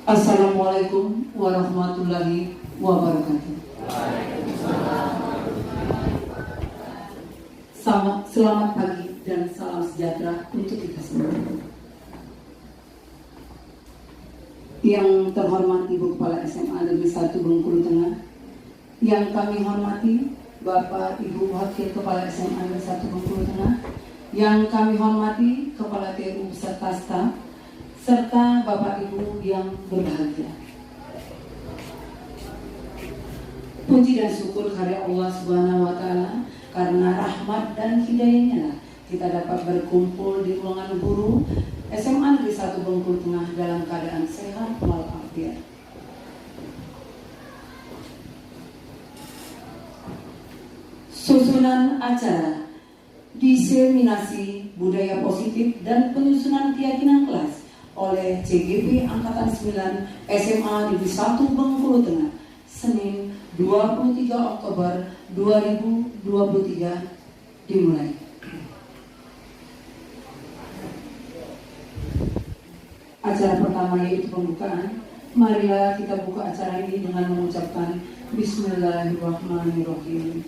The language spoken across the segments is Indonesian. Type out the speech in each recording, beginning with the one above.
Assalamualaikum warahmatullahi wabarakatuh. Selamat pagi dan salam sejahtera untuk kita semua. Yang terhormat Ibu Kepala SMA Negeri 1 Bengkulu Tengah, yang kami hormati Bapak Ibu Wakil Kepala SMA Negeri 1 Bengkulu Tengah, yang kami hormati Kepala TU beserta staf, serta Bapak Ibu yang berbahagia. Puji dan syukur karya Allah Subhanahu wa Ta'ala, karena rahmat dan hidayahnya kita dapat berkumpul di ruangan guru SMA Negeri 1 Bengkulu Tengah dalam keadaan sehat walafiat. Susunan acara diseminasi budaya positif dan penyusunan keyakinan kelas oleh CGP Angkatan 9 SMA Negeri 1 Bengkulu Tengah, Senin 23 Oktober 2023 dimulai. Acara pertama yaitu pembukaan. Marilah kita buka acara ini dengan mengucapkan Bismillahirrahmanirrahim.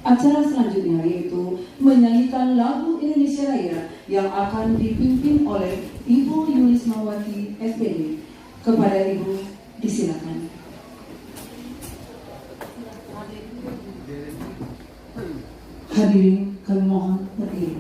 Acara selanjutnya yaitu menyanyikan lagu Indonesia Raya yang akan dipimpin oleh Ibu Yulismawati SPD. Kepada Ibu disilakan. Hadirin kami mohon berdiri.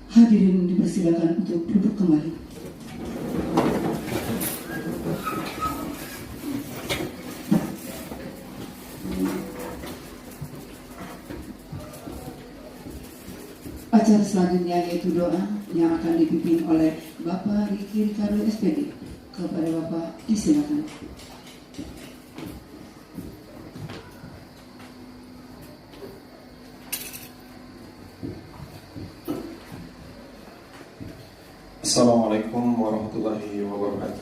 Hadirin dipersilakan untuk duduk kembali. Acara selanjutnya yaitu doa yang akan dipimpin oleh Bapak Riki Ricardo SPD. Kepada Bapak disilakan. Assalamualaikum warahmatullahi wabarakatuh.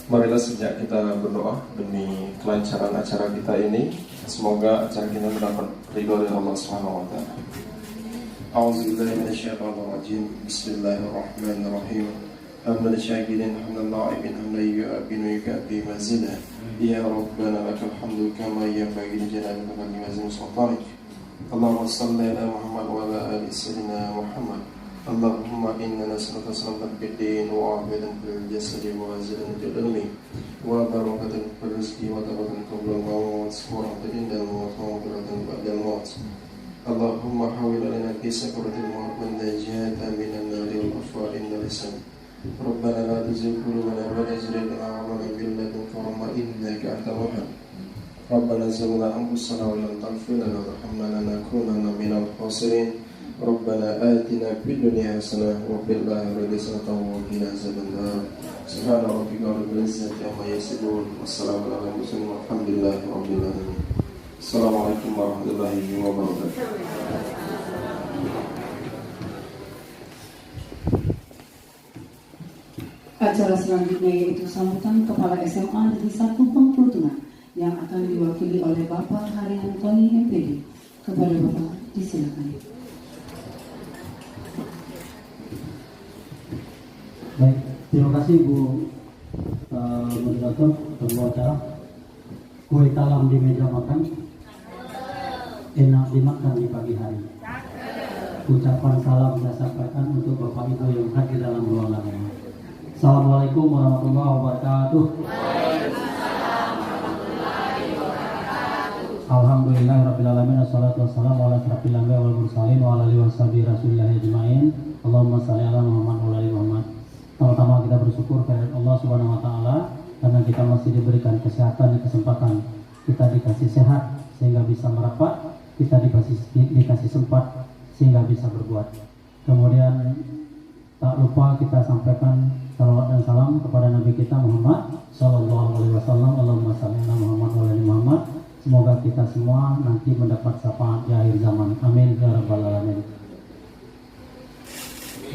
Marilah sejak kita berdoa demi kelancaran acara kita ini. Semoga acara kita mendapat ridho dari Allah Subhanahu wa Ta'ala. A'udzubillahi minasyaitonir rajim. Bismillahirrahmanirrahim. Hamdan syakirin, hamdan na'ibin, hamdan yu'abinu yukabi mazidah. Ya Rabbana lakal hamdu kama yanbaghi li jalalika wa li'azimi sultanik. Allahumma salli ala Muhammad wa ala ali sayyidina Muhammad. Allahumma inna nas'aluka salamatan fid din wa afiyatan fil jasadi wa zilatan fil ilmi wa barakatan fil rizqi wa tawbatan qabla al-maut wa rahmatan indal maut wa maghfiratan ba'da al-maut. Allahumma hawil alaina fi sakaratil maut wa najatan minan nari wal afwa inda lisan. ربنا لا تزغ قلوبنا بعد إذ هديتنا وهب لنا من لدنك رحمة إنك أنت الوهاب ربنا ظلمنا أنفسنا وإن لم تغفر لنا وترحمنا لنكونن من الخاسرين ربنا آتنا في الدنيا حسنة وفي الآخرة حسنة وقنا عذاب النار سبحان ربك رب العزة عما يصفون والسلام على المرسلين والحمد لله رب العالمين السلام عليكم ورحمة الله وبركاته. Acara selanjutnya yaitu sambutan Kepala SMA Negeri 1 Bengkulu Tengah yang akan diwakili oleh Bapak Harian Tony MPD. Kepada Bapak disilakan. Baik, terima kasih Bu Moderator, ketua acara. Kue talam di meja makan, enak dimakan di pagi hari. Ucapan salam saya sampaikan untuk Bapak Ibu yang hadir dalam ruangan ini. Assalamualaikum warahmatullahi wabarakatuh. Alhamdulillahirrabbilalamin. Assalatu wassalamu ala asyrafil anbiya'i wal mursalin wa ala alihi washabihi rasulillah ajma'in. Allahumma shalli ala Muhammad wa ala ali Muhammad. Pertama kita bersyukur kepada Allah Subhanahu wa taala karena kita masih diberikan kesehatan dan kesempatan. Kita dikasih sehat sehingga bisa merapat, kita dikasih sempat sehingga bisa berbuat. Kemudian tak lupa kita sampaikan salawat dan salam kepada Nabi kita Muhammad sallallahu alaihi wasallam. Allahumma shalli ala Muhammad wa ala ali Muhammad. Semoga kita semua nanti mendapat syafaat di akhir zaman. Amin ya rabbal alamin.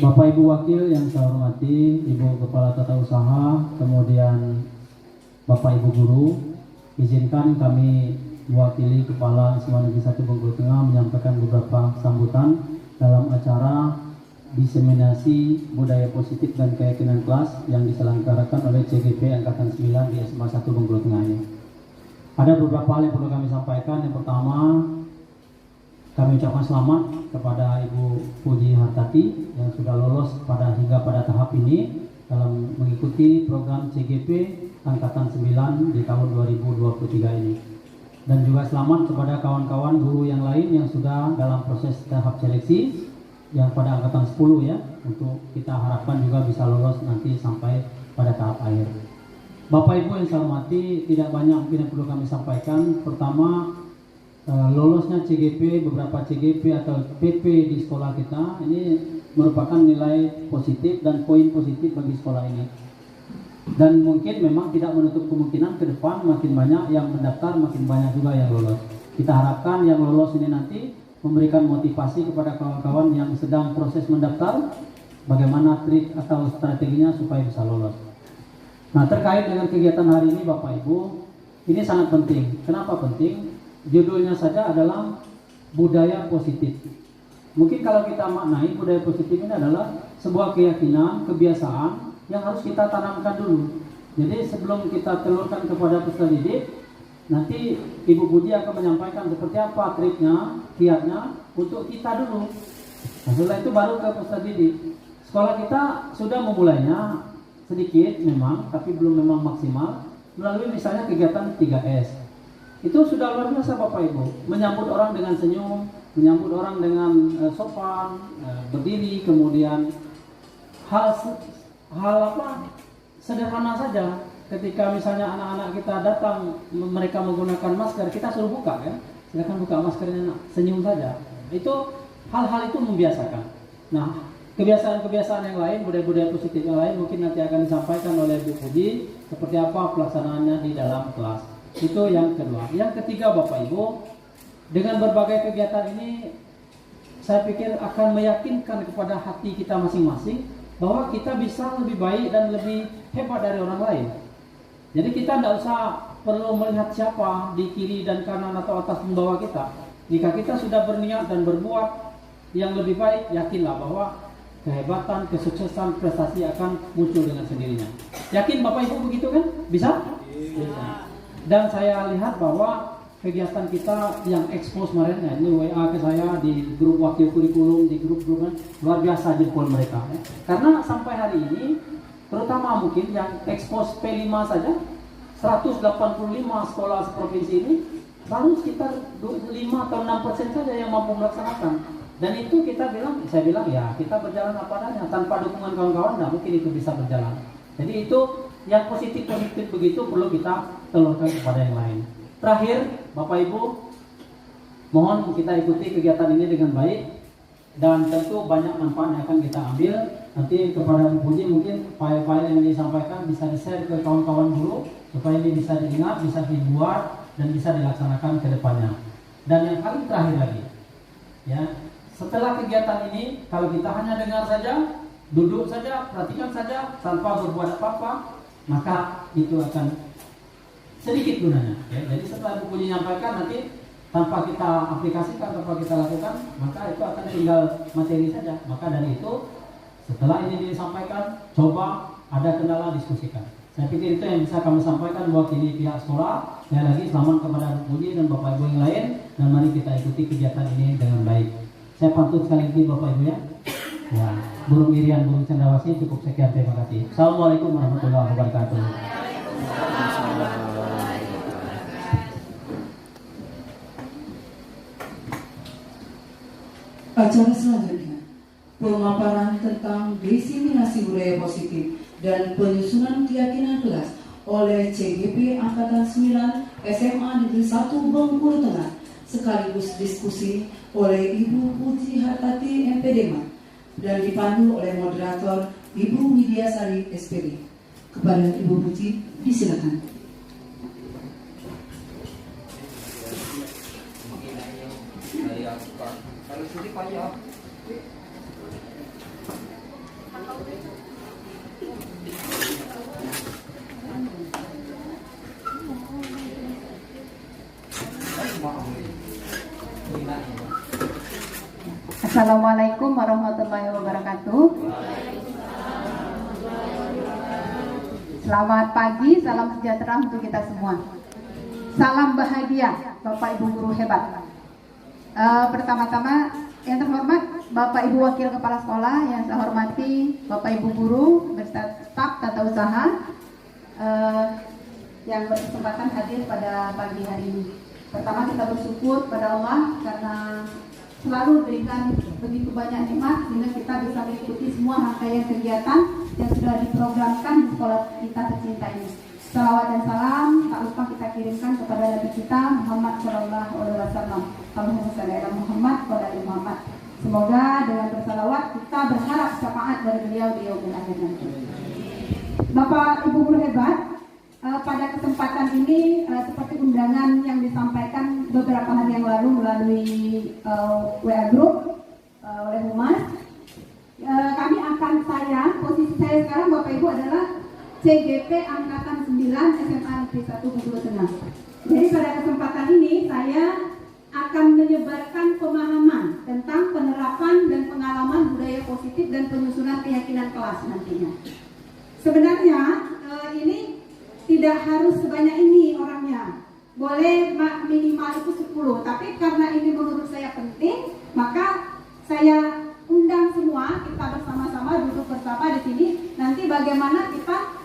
Bapak Ibu Wakil yang saya hormati, Ibu Kepala Tata Usaha, kemudian Bapak Ibu Guru, izinkan kami mewakili Kepala SMA Negeri 1 Bengkulu Tengah menyampaikan beberapa sambutan dalam acara diseminasi budaya positif dan keyakinan kelas yang diselenggarakan oleh CGP Angkatan 9 di SMA 1 Bengkulu Tengah ini. Ada beberapa hal yang perlu kami sampaikan. Yang pertama, kami ucapkan selamat kepada Ibu Puji Hartati yang sudah lolos hingga pada tahap ini dalam mengikuti program CGP Angkatan 9 di tahun 2023 ini. Dan juga selamat kepada kawan-kawan guru yang lain yang sudah dalam proses tahap seleksi yang pada angkatan 10 ya, untuk kita harapkan juga bisa lolos nanti sampai pada tahap akhir. Bapak Ibu yang saya hormati, tidak banyak mungkin yang perlu kami sampaikan. Pertama, lolosnya CGP, beberapa CGP atau PP di sekolah kita ini merupakan nilai positif dan poin positif bagi sekolah ini. Dan mungkin memang tidak menutup kemungkinan ke depan makin banyak yang mendaftar, makin banyak juga yang lolos. Kita harapkan yang lolos ini nanti memberikan motivasi kepada kawan-kawan yang sedang proses mendaftar, bagaimana trik atau strateginya supaya bisa lolos. Nah, terkait dengan kegiatan hari ini Bapak Ibu, ini sangat penting. Kenapa penting? Judulnya saja adalah budaya positif. Mungkin kalau kita maknai budaya positif ini adalah sebuah keyakinan, kebiasaan yang harus kita tanamkan dulu. Jadi sebelum kita telurkan kepada peserta didik, nanti Ibu Puji akan menyampaikan seperti apa triknya, kiatnya untuk kita dulu. Nah, setelah itu baru ke peserta didik. Sekolah kita sudah memulainya sedikit memang, tapi belum memang maksimal, melalui misalnya kegiatan 3S. Itu sudah luar biasa Bapak Ibu, menyambut orang dengan senyum, menyambut orang dengan sopan, berdiri, kemudian hal apa sederhana saja. Ketika misalnya anak-anak kita datang, mereka menggunakan masker, kita suruh buka ya, silakan buka maskernya, senyum saja. Itu hal-hal itu membiasakan. Nah, kebiasaan-kebiasaan yang lain, budaya-budaya positif yang lain mungkin nanti akan disampaikan oleh Bu Puji seperti apa pelaksanaannya di dalam kelas. Itu yang kedua. Yang ketiga Bapak Ibu, dengan berbagai kegiatan ini saya pikir akan meyakinkan kepada hati kita masing-masing bahwa kita bisa lebih baik dan lebih hebat dari orang lain. Jadi kita tidak usah perlu melihat siapa di kiri dan kanan atau atas membawa kita. Jika kita sudah berniat dan berbuat yang lebih baik, yakinlah bahwa kehebatan, kesuksesan, prestasi akan muncul dengan sendirinya. Yakin Bapak Ibu begitu kan? Bisa? Bisa. Dan saya lihat bahwa kegiatan kita yang expose kemarin, ini WA ke saya di grup wakil kurikulum, di grup-grup luar biasa jempol mereka. Karena sampai hari ini, terutama mungkin yang expose P5 saja, 185 sekolah provinsi ini, baru sekitar 5 atau 6% saja yang mampu melaksanakan. Dan itu saya bilang ya kita berjalan apa adanya, tanpa dukungan kawan-kawan nggak mungkin itu bisa berjalan. Jadi itu yang positif begitu perlu kita telurkan kepada yang lain. Terakhir, Bapak Ibu, mohon kita ikuti kegiatan ini dengan baik dan tentu banyak manfaat yang akan kita ambil. Nanti kepada Bu Puji mungkin file-file yang disampaikan bisa di-share ke kawan-kawan guru supaya ini bisa diingat, bisa dibuat dan bisa dilaksanakan ke depannya. Dan yang paling terakhir lagi, ya, setelah kegiatan ini kalau kita hanya dengar saja, duduk saja, perhatikan saja tanpa berbuat apa-apa, maka itu akan sedikit gunanya. Ya. Jadi setelah Bu Puji menyampaikan nanti tanpa kita aplikasikan, tanpa kita lakukan, maka itu akan tinggal materi saja. Maka dari itu setelah ini disampaikan, coba ada kendala diskusikan. Saya pikir itu yang bisa kami sampaikan mewakili pihak sekolah. Sekali lagi selamat kepada Bu Puji dan Bapak Ibu yang lain, dan mari kita ikuti kegiatan ini dengan baik. Saya pantun sekali lagi Bapak Ibu ya. Ya, burung irian, burung cendrawasih, cukup sekian, terima kasih. Assalamualaikum warahmatullahi wabarakatuh. Acara selanjutnya, pemaparan tentang diseminasi budaya positif dan penyusunan keyakinan kelas oleh CGP Angkatan 9 SMA Negeri 1 Bengkulu Tengah, sekaligus diskusi oleh Ibu Puji Hartati MPDMA dan dipandu oleh moderator Ibu Widiasari SPD. Kepada Ibu Puji, disilakan. Assalamualaikum warahmatullahi wabarakatuh. Selamat pagi, salam sejahtera untuk kita semua. Salam bahagia, Bapak Ibu guru hebat. Pertama-tama yang terhormat Bapak Ibu Wakil Kepala Sekolah, yang saya hormati Bapak Ibu guru beserta staf tata usaha yang berkesempatan hadir pada pagi hari ini. Pertama, kita bersyukur pada Allah karena selalu berikan begitu banyak nikmat sehingga kita bisa mengikuti semua rangkaian kegiatan yang sudah diprogramkan di sekolah kita tercinta ini. Salawat dan salam tak lupa kita kirimkan kepada Nabi kita Muhammad Sallallahu Alaihi Wasallam. Allahumma shalli ala Muhammad wa ala Muhammad. Semoga dengan bersalawat kita berharap syafaat dari beliau di yaumil akhir nanti. Bapak Ibu guru hebat, pada kesempatan ini seperti undangan yang disampaikan beberapa hari yang lalu melalui WA Group oleh Humas, posisi saya sekarang Bapak Ibu adalah CGP Angkatan 9 SMA Negeri 1 Bengkulu Tengah. Jadi pada kesempatan ini saya akan menyebarkan pemahaman tentang penerapan dan pengalaman budaya positif dan penyusunan keyakinan kelas nantinya. Sebenarnya ini tidak harus sebanyak ini orangnya, boleh minimal itu 10, tapi karena ini menurut saya penting, maka saya undang semua, kita bersama-sama duduk bersama di sini, nanti bagaimana kita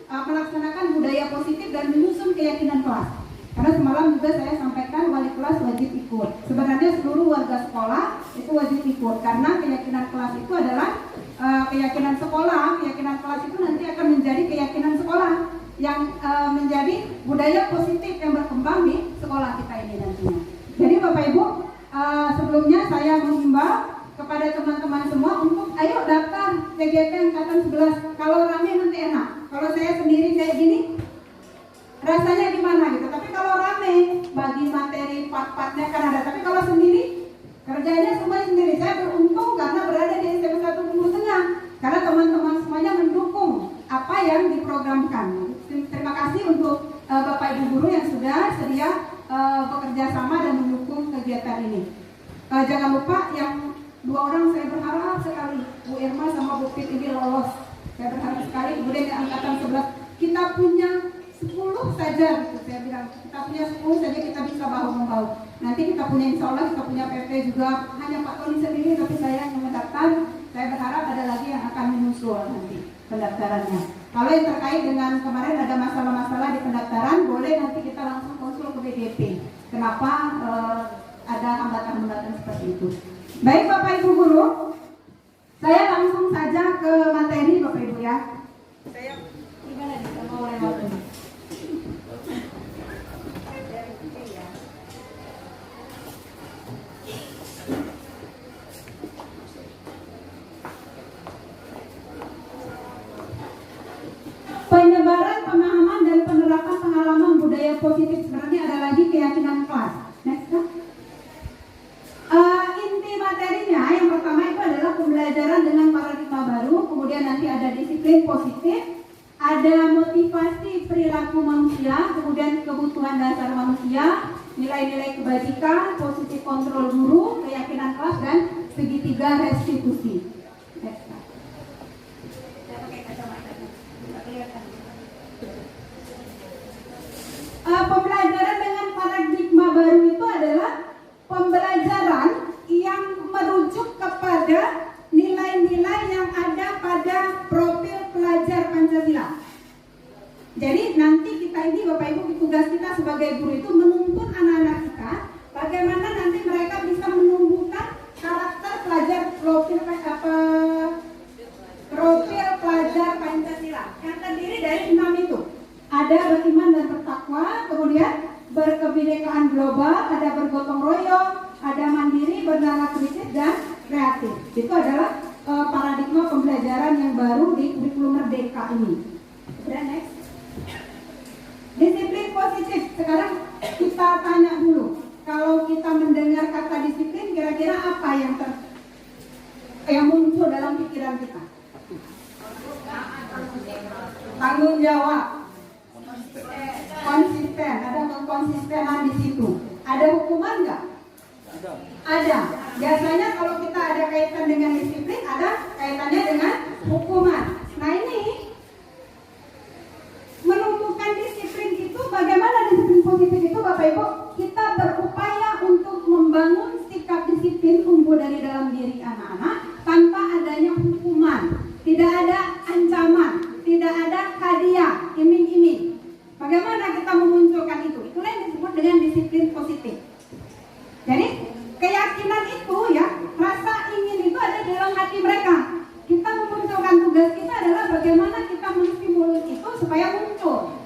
melaksanakan budaya positif dan menyusun keyakinan kelas. Karena semalam juga saya sampaikan wali kelas wajib ikut. Sebenarnya seluruh warga sekolah itu wajib ikut, karena keyakinan kelas itu adalah keyakinan sekolah. Keyakinan kelas itu nanti akan menjadi keyakinan sekolah yang menjadi budaya positif yang berkembang di sekolah kita ini nantinya. Jadi Bapak Ibu, sebelumnya saya mengimbau kepada teman-teman semua untuk ayo daftar CGP Angkatan 11. Kalau rame nanti enak. Kalau saya sendiri kayak gini rasanya gimana gitu. Tapi kalau rame bagi materi part-partnya kan ada. Tapi kalau sendiri kerjanya semuanya sendiri. Saya beruntung karena berada di SMA 1 Bengkulu Tengah, karena teman-teman semuanya mendukung apa yang diprogramkan. Terima kasih untuk Bapak Ibu guru yang sudah sedia bekerja sama dan mendukung kegiatan ini. Jangan lupa yang 2 orang saya berharap sekali, Bu Irma sama Bu Pit ini lolos. Saya berharap sekali. Kemudian yang angkatan 11 kita punya 10 saja gitu. Saya bilang kita punya 10 saja, kita bisa bahu-membahu. Nanti kita punya, insya Allah kita punya PP juga. Hanya Pak Tony sendiri, tapi saya yang mendaftar. Saya berharap ada lagi yang akan menyusul nanti pendaftarannya. Kalau yang terkait dengan kemarin ada masalah-masalah di pendaftaran, boleh nanti kita langsung konsul ke BDP. Kenapa ada hambatan-hambatan seperti itu. Baik Bapak Ibu Guru, saya langsung saja ke materi Bapak Ibu ya. Saya gimana bisa mau lewat ini? Penyebaran pemahaman dan penerapan pengalaman budaya positif sebenarnya ada lagi keyakinan kelas. Next, inti materinya yang pertama itu adalah pembelajaran dengan paradigma baru, kemudian nanti ada disiplin positif, ada motivasi perilaku manusia, kemudian kebutuhan dasar manusia, nilai-nilai kebajikan, positif kontrol guru, keyakinan kelas, dan segitiga restitusi. Next. Pembelajaran dengan paradigma baru itu adalah pembelajaran yang merujuk kepada nilai-nilai yang ada pada profil pelajar Pancasila. Jadi nanti kita ini Bapak Ibu, tugas kita sebagai guru itu menuntun anak-anak kita bagaimana nanti mereka bisa menumbuhkan karakter pelajar profil pelajar Pancasila yang terdiri dari 6 itu. Ada beriman dan bertakwa, kemudian berkebinekaan global, ada bergotong royong, ada mandiri, bernalar kritis, dan kreatif. Itu adalah paradigma pembelajaran yang baru di kurikulum Merdeka ini. Dan next, disiplin positif. Sekarang kita tanya dulu, kalau kita mendengar kata disiplin, kira-kira apa yang muncul dalam pikiran kita? Tanggung jawab, konsisten, ada kekonsistenan di situ. Ada hukuman nggak? Ada. Biasanya kalau kita ada kaitan dengan disiplin, ada kaitannya dengan hukuman. Nah ini menumbuhkan disiplin itu, bagaimana disiplin positif itu Bapak Ibu? Kita berupaya untuk membangun sikap disiplin tumbuh dari dalam diri anak-anak tanpa adanya hukuman. Tidak ada ancaman, tidak ada hadiah, iming-iming. Bagaimana kita memunculkan itu? Itulah yang disebut dengan disiplin positif. Jadi keyakinan itu ya, rasa ingin itu ada di dalam hati mereka. Kita memunculkan tugas kita adalah bagaimana kita menstimulus itu supaya muncul.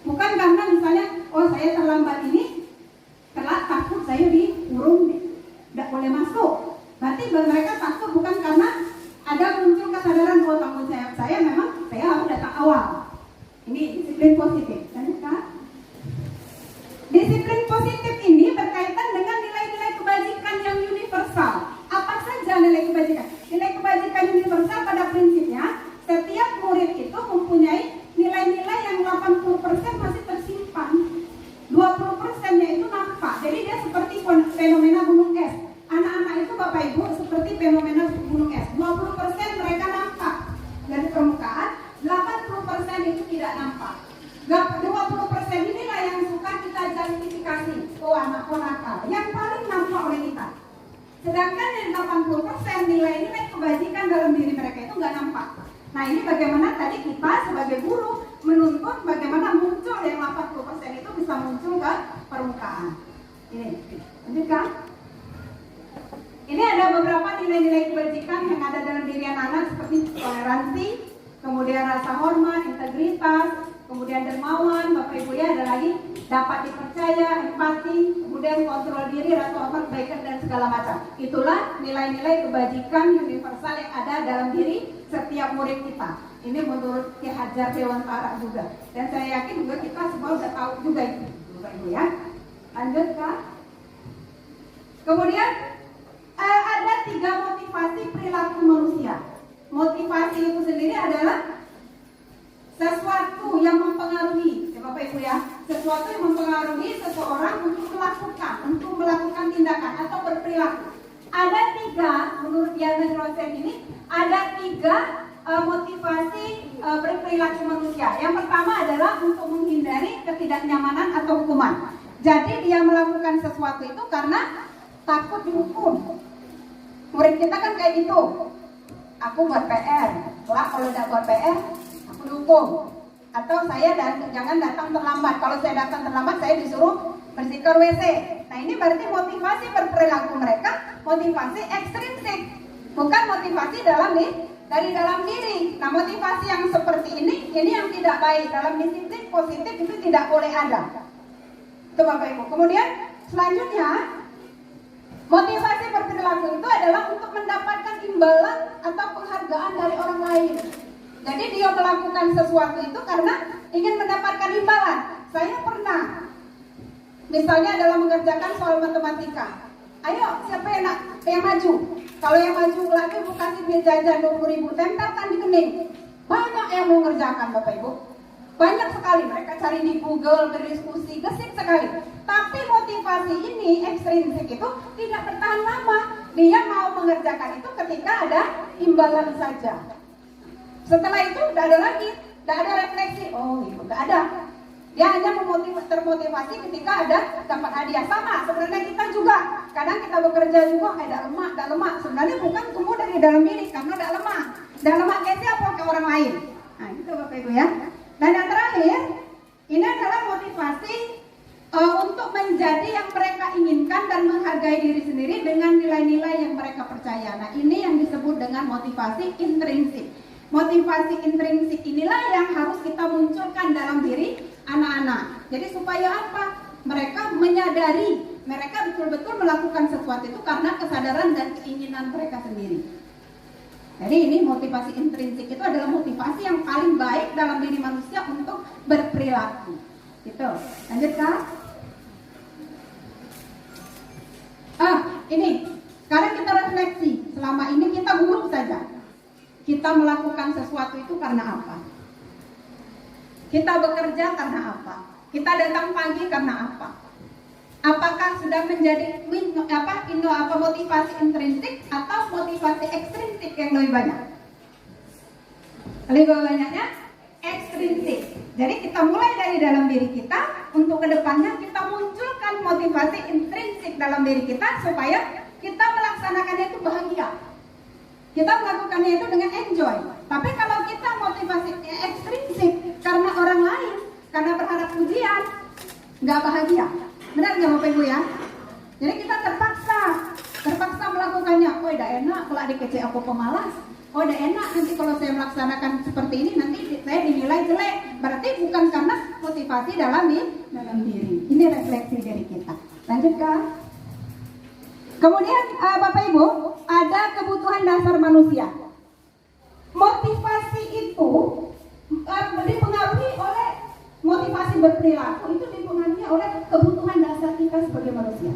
Bukan karena misalnya, oh saya terlambat ini, telat, takut saya dikurung, tidak boleh masuk. Berarti mereka takut bukan karena ada muncul kesadaran, oh tanggung jawab saya memang saya harus datang awal. Ini disiplin positif. Lanjutkan. Disiplin positif ini berkaitan dengan nilai-nilai kebajikan yang universal. Apa saja nilai kebajikan? Nilai kebajikan universal pada prinsipnya setiap murid itu mempunyai nilai-nilai yang 80% masih tersimpan, 20%-nya itu nampak. Jadi dia seperti fenomena gunung es. Anak-anak itu Bapak Ibu seperti fenomena gunung es. 20% mereka nampak dari permukaan, 80% itu tidak nampak. 20% inilah yang suka kita justifikasi. Oh anakku nakal, yang paling nampak oleh kita. Sedangkan yang 80% nilai-nilai kebajikan dalam diri mereka itu nggak nampak. Nah ini bagaimana tadi kita sebagai guru menuntut bagaimana muncul yang 80% itu bisa muncul ke permukaan. Ini, lanjutkan. Ini ada beberapa nilai-nilai kebajikan yang ada dalam diri anak-anak seperti toleransi, kemudian rasa hormat, integritas, kemudian dermawan, Bapak Ibu ya, ada lagi dapat dipercaya, empati, kemudian kontrol diri, rasa hormat, kebaikan, dan segala macam. Itulah nilai-nilai kebajikan universal yang ada dalam diri setiap murid kita. Ini menurut Ki Hajar Dewantara juga. Dan saya yakin juga kita semua sudah tahu juga itu, Bapak Ibu ya. Lanjut Kak. Kemudian ada 3 motivasi perilaku manusia. Motivasi itu sendiri adalah sesuatu yang mempengaruhi, ya Bapak Ibu ya, sesuatu yang mempengaruhi seseorang untuk melakukan tindakan atau berperilaku. Ada 3, menurut Yannes Rosen ini, ada 3 motivasi berperilaku manusia. Yang pertama adalah untuk menghindari ketidaknyamanan atau hukuman. Jadi dia melakukan sesuatu itu karena takut dihukum. Murid kita kan kayak gitu. Aku buat PR, kelak kalau tidak buat PR, aku dihukum. Atau saya jangan datang terlambat. Kalau saya datang terlambat, saya disuruh bersihkan WC. Nah, ini berarti motivasi berperilaku mereka, motivasi ekstrinsik, bukan motivasi dari dalam diri. Nah, motivasi yang seperti ini yang tidak baik. Dalam disiplin positif itu tidak boleh ada. Itu Bapak Ibu. Kemudian selanjutnya, motivasi berperilaku itu adalah untuk mendapatkan imbalan atau penghargaan dari orang lain. Jadi dia melakukan sesuatu itu karena ingin mendapatkan imbalan. Saya pernah, misalnya dalam mengerjakan soal matematika, ayo siapa yang maju? Kalau yang maju lagi Bu kasih duit jajan 20.000, tempelkan di kening. Banyak yang mau mengerjakan Bapak Ibu. Banyak sekali mereka cari di Google, berdiskusi, gesit sekali. Tapi motivasi ini ekstrinsik itu tidak bertahan lama. Dia mau mengerjakan itu ketika ada imbalan saja. Setelah itu tidak ada lagi, tidak ada refleksi. Oh itu tidak ada. Dia hanya termotivasi ketika ada dapat hadiah. Sama sebenarnya kita juga. Kadang kita bekerja juga ada lemak. Sebenarnya bukan tumbuh dari dalam diri karena ada lemak. Dan lemak ke siapa? Ke orang lain. Nah itu Bapak Ibu ya. Dan yang terakhir, ini adalah motivasi untuk menjadi yang mereka inginkan dan menghargai diri sendiri dengan nilai-nilai yang mereka percaya. Nah ini yang disebut dengan motivasi intrinsik. Motivasi intrinsik inilah yang harus kita munculkan dalam diri anak-anak. Jadi supaya apa? Mereka menyadari, mereka betul-betul melakukan sesuatu itu karena kesadaran dan keinginan mereka sendiri. Jadi ini motivasi intrinsik itu adalah motivasi yang paling baik dalam diri manusia untuk berperilaku. Gitu. Lanjutkan. Ini. Sekarang kita refleksi. Selama ini kita guru saja. Kita melakukan sesuatu itu karena apa? Kita bekerja karena apa? Kita datang pagi karena apa? Apakah sudah menjadi motivasi intrinsik atau motivasi ekstrinsik yang lebih banyak? Lebih banyaknya ekstrinsik. Jadi kita mulai dari dalam diri kita, untuk kedepannya kita munculkan motivasi intrinsik dalam diri kita supaya kita melaksanakannya itu bahagia. Kita melakukannya itu dengan enjoy. Tapi kalau kita motivasi ekstrinsik karena orang lain, karena berharap pujian, nggak bahagia. Benar nggak Bapak Ibu ya? Jadi kita terpaksa melakukannya. Oh, udah enak kalau adik kecil aku pemalas. Oh, udah enak nanti kalau saya melaksanakan seperti ini nanti saya dinilai jelek. Berarti bukan karena motivasi dalam diri. Ini refleksi dari kita. Lanjutkan. Kemudian Bapak Ibu, ada kebutuhan dasar manusia. Motivasi itu dipengaruhi oleh motivasi berperilaku, itu dipengaruhi oleh kebutuhan dasar kita sebagai manusia.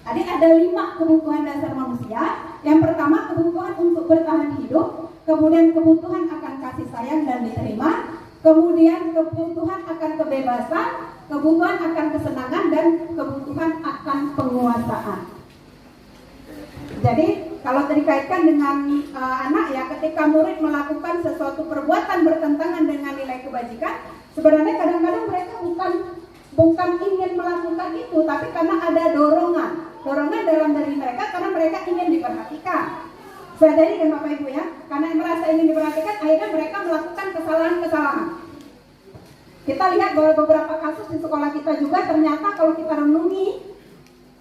Jadi ada 5 kebutuhan dasar manusia. Yang pertama kebutuhan untuk bertahan hidup, kemudian kebutuhan akan kasih sayang dan diterima, kemudian kebutuhan akan kebebasan, kebutuhan akan kesenangan, dan kebutuhan akan penguasaan. Jadi kalau dikaitkan dengan anak ya, ketika murid melakukan sesuatu perbuatan bertentangan dengan nilai kebajikan, sebenarnya kadang-kadang mereka bukan ingin melakukan itu, tapi karena ada dorongan dalam diri mereka, karena mereka ingin diperhatikan. Sadari kan Bapak Ibu ya, karena merasa ingin diperhatikan, akhirnya mereka melakukan kesalahan-kesalahan. Kita lihat bahwa beberapa kasus di sekolah kita juga ternyata kalau kita renungi,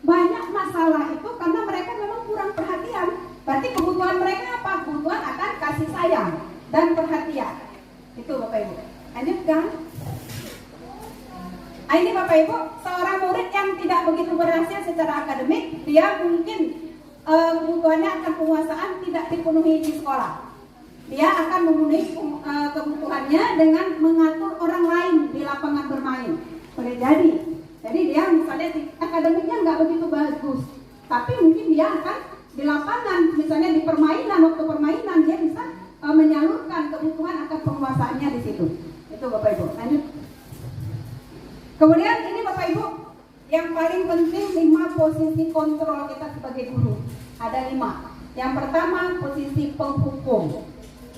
banyak masalah itu karena mereka memang kurang perhatian. Berarti kebutuhan mereka apa? Kebutuhan akan kasih sayang dan perhatian. Itu Bapak Ibu. Lanjutkan. Ini Bapak Ibu, seorang murid yang tidak begitu berhasil secara akademik, dia mungkin kebutuhannya akan penguasaan tidak dipenuhi di sekolah. Dia akan memenuhi kebutuhannya dengan mengatur orang lain di lapangan bermain. Boleh jadi. Jadi dia misalnya akademiknya nggak begitu bagus, tapi mungkin dia akan di lapangan, misalnya di permainan, waktu permainan dia bisa menyalurkan kebutuhan akan penguasaannya di situ. Itu Bapak Ibu. Lanjut. Kemudian ini Bapak Ibu, yang paling penting 5 posisi kontrol kita sebagai guru. Ada 5. Yang pertama posisi penghukum.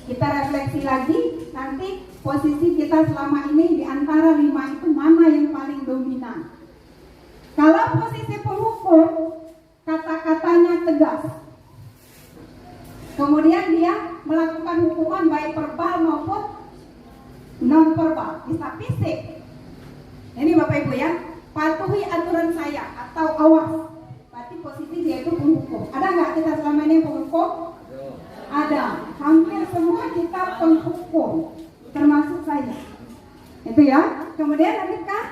Kita refleksi lagi, nanti posisi kita selama ini di antara 5 itu mana yang paling dominan. Kalau posisi penghukum, kata-katanya tegas. Kemudian dia melakukan hukuman baik verbal maupun non verbal, bisa fisik. Ini Bapak Ibu ya, patuhi aturan saya atau awas. Berarti posisi dia itu penghukum. Ada nggak kita selama ini penghukum? Ada. Hampir semua kita penghukum, termasuk saya. Itu ya. Kemudian lanjutkan.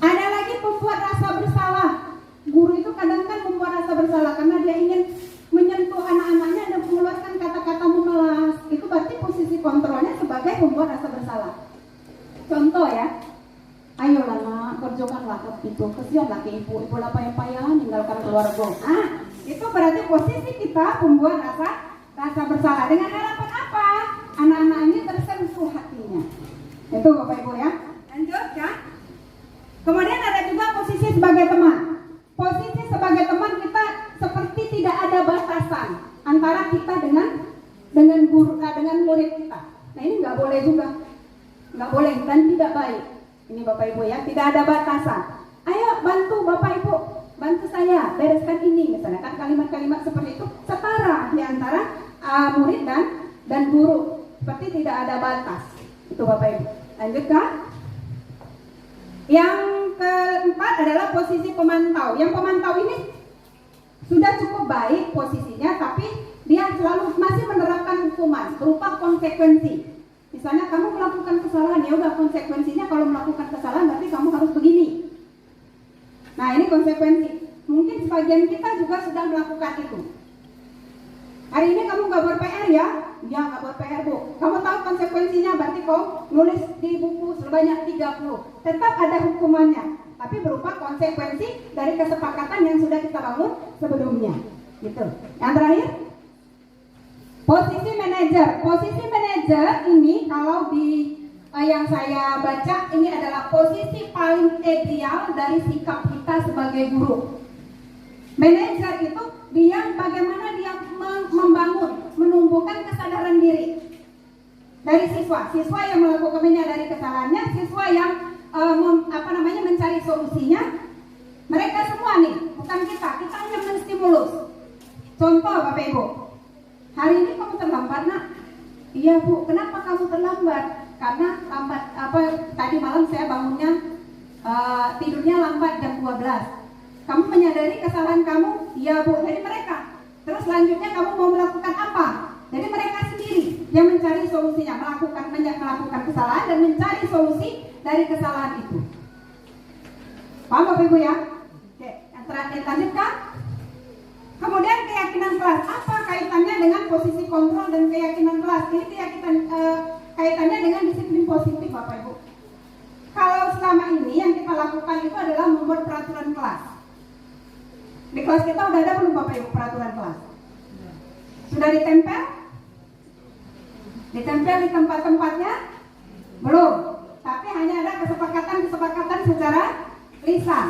Ada lagi pembuat rasa bersalah. Guru itu kadang kan membuat rasa bersalah karena dia ingin menyentuh anak-anaknya dan mengeluarkan kata-kata memelas. Itu berarti posisi kontrolnya sebagai pembuat rasa bersalah. Contoh ya, ayolah nak, perjuangkanlah itu, kesianlah ke ibu lah payah-payah meninggalkan keluarga. Itu berarti posisi kita pembuat rasa bersalah. Dengan harapan apa? Anak-anak ini tersentuh hatinya. Itu Bapak Ibu ya. Lanjut ya. Kemudian ada juga posisi sebagai teman. Posisi sebagai teman kita seperti tidak ada batasan antara kita dengan guru, dengan murid kita. Nah ini nggak boleh juga. Nggak boleh dan tidak baik. Ini Bapak Ibu ya, tidak ada batasan. Ayo bantu Bapak Ibu, bantu saya bereskan ini. Misalnya kan kalimat-kalimat seperti itu setara di antara murid dan guru. Seperti tidak ada batas. Itu Bapak Ibu. Lanjutkan. Yang keempat adalah posisi pemantau. Yang pemantau ini sudah cukup baik posisinya, tapi dia selalu masih menerapkan hukuman berupa konsekuensi. Misalnya kamu melakukan kesalahan, ya udah konsekuensinya kalau melakukan kesalahan berarti kamu harus begini. Nah ini konsekuensi. Mungkin sebagian kita juga sudah melakukan itu. Hari ini kamu nggak ber-PR ya? Ya nggak ber-PR Bu. Kamu tahu konsekuensinya berarti kau nulis di buku sebanyak 30. Tetap ada hukumannya, tapi berupa konsekuensi dari kesepakatan yang sudah kita bangun sebelumnya. Gitu. Yang terakhir, posisi manajer. Posisi manajer ini kalau di yang saya baca ini adalah posisi paling ideal dari sikap kita sebagai guru. Manajer itu dia bagaimana dia membangun, menumbuhkan kesadaran diri dari siswa yang melakukan menyadari kesalahannya, siswa yang mencari solusinya. Mereka semua nih, bukan kita hanya menstimulus. Contoh Bapak Ibu, hari ini kamu terlambat nak? Iya Bu, kenapa kamu terlambat? Karena lambat tadi malam saya bangunnya tidurnya lambat jam 12. Kamu menyadari kesalahan kamu? Iya Bu. Jadi mereka. Terus selanjutnya kamu mau melakukan apa? Jadi mereka sendiri yang mencari solusinya, melakukan kesalahan dan mencari solusi dari kesalahan itu. Paham Bapak Ibu ya? Oke, yang terakhir lanjutkan. Kemudian keyakinan kelas. Apa kaitannya dengan posisi kontrol dan keyakinan kelas? Ini kaitannya dengan disiplin positif Bapak Ibu. Kalau selama ini yang kita lakukan itu adalah membuat peraturan kelas. Di kelas kita udah ada belum Bapak Ibu peraturan kelas? Sudah ditempel? Ditempel di tempat-tempatnya? Belum. Tapi hanya ada kesepakatan secara lisan.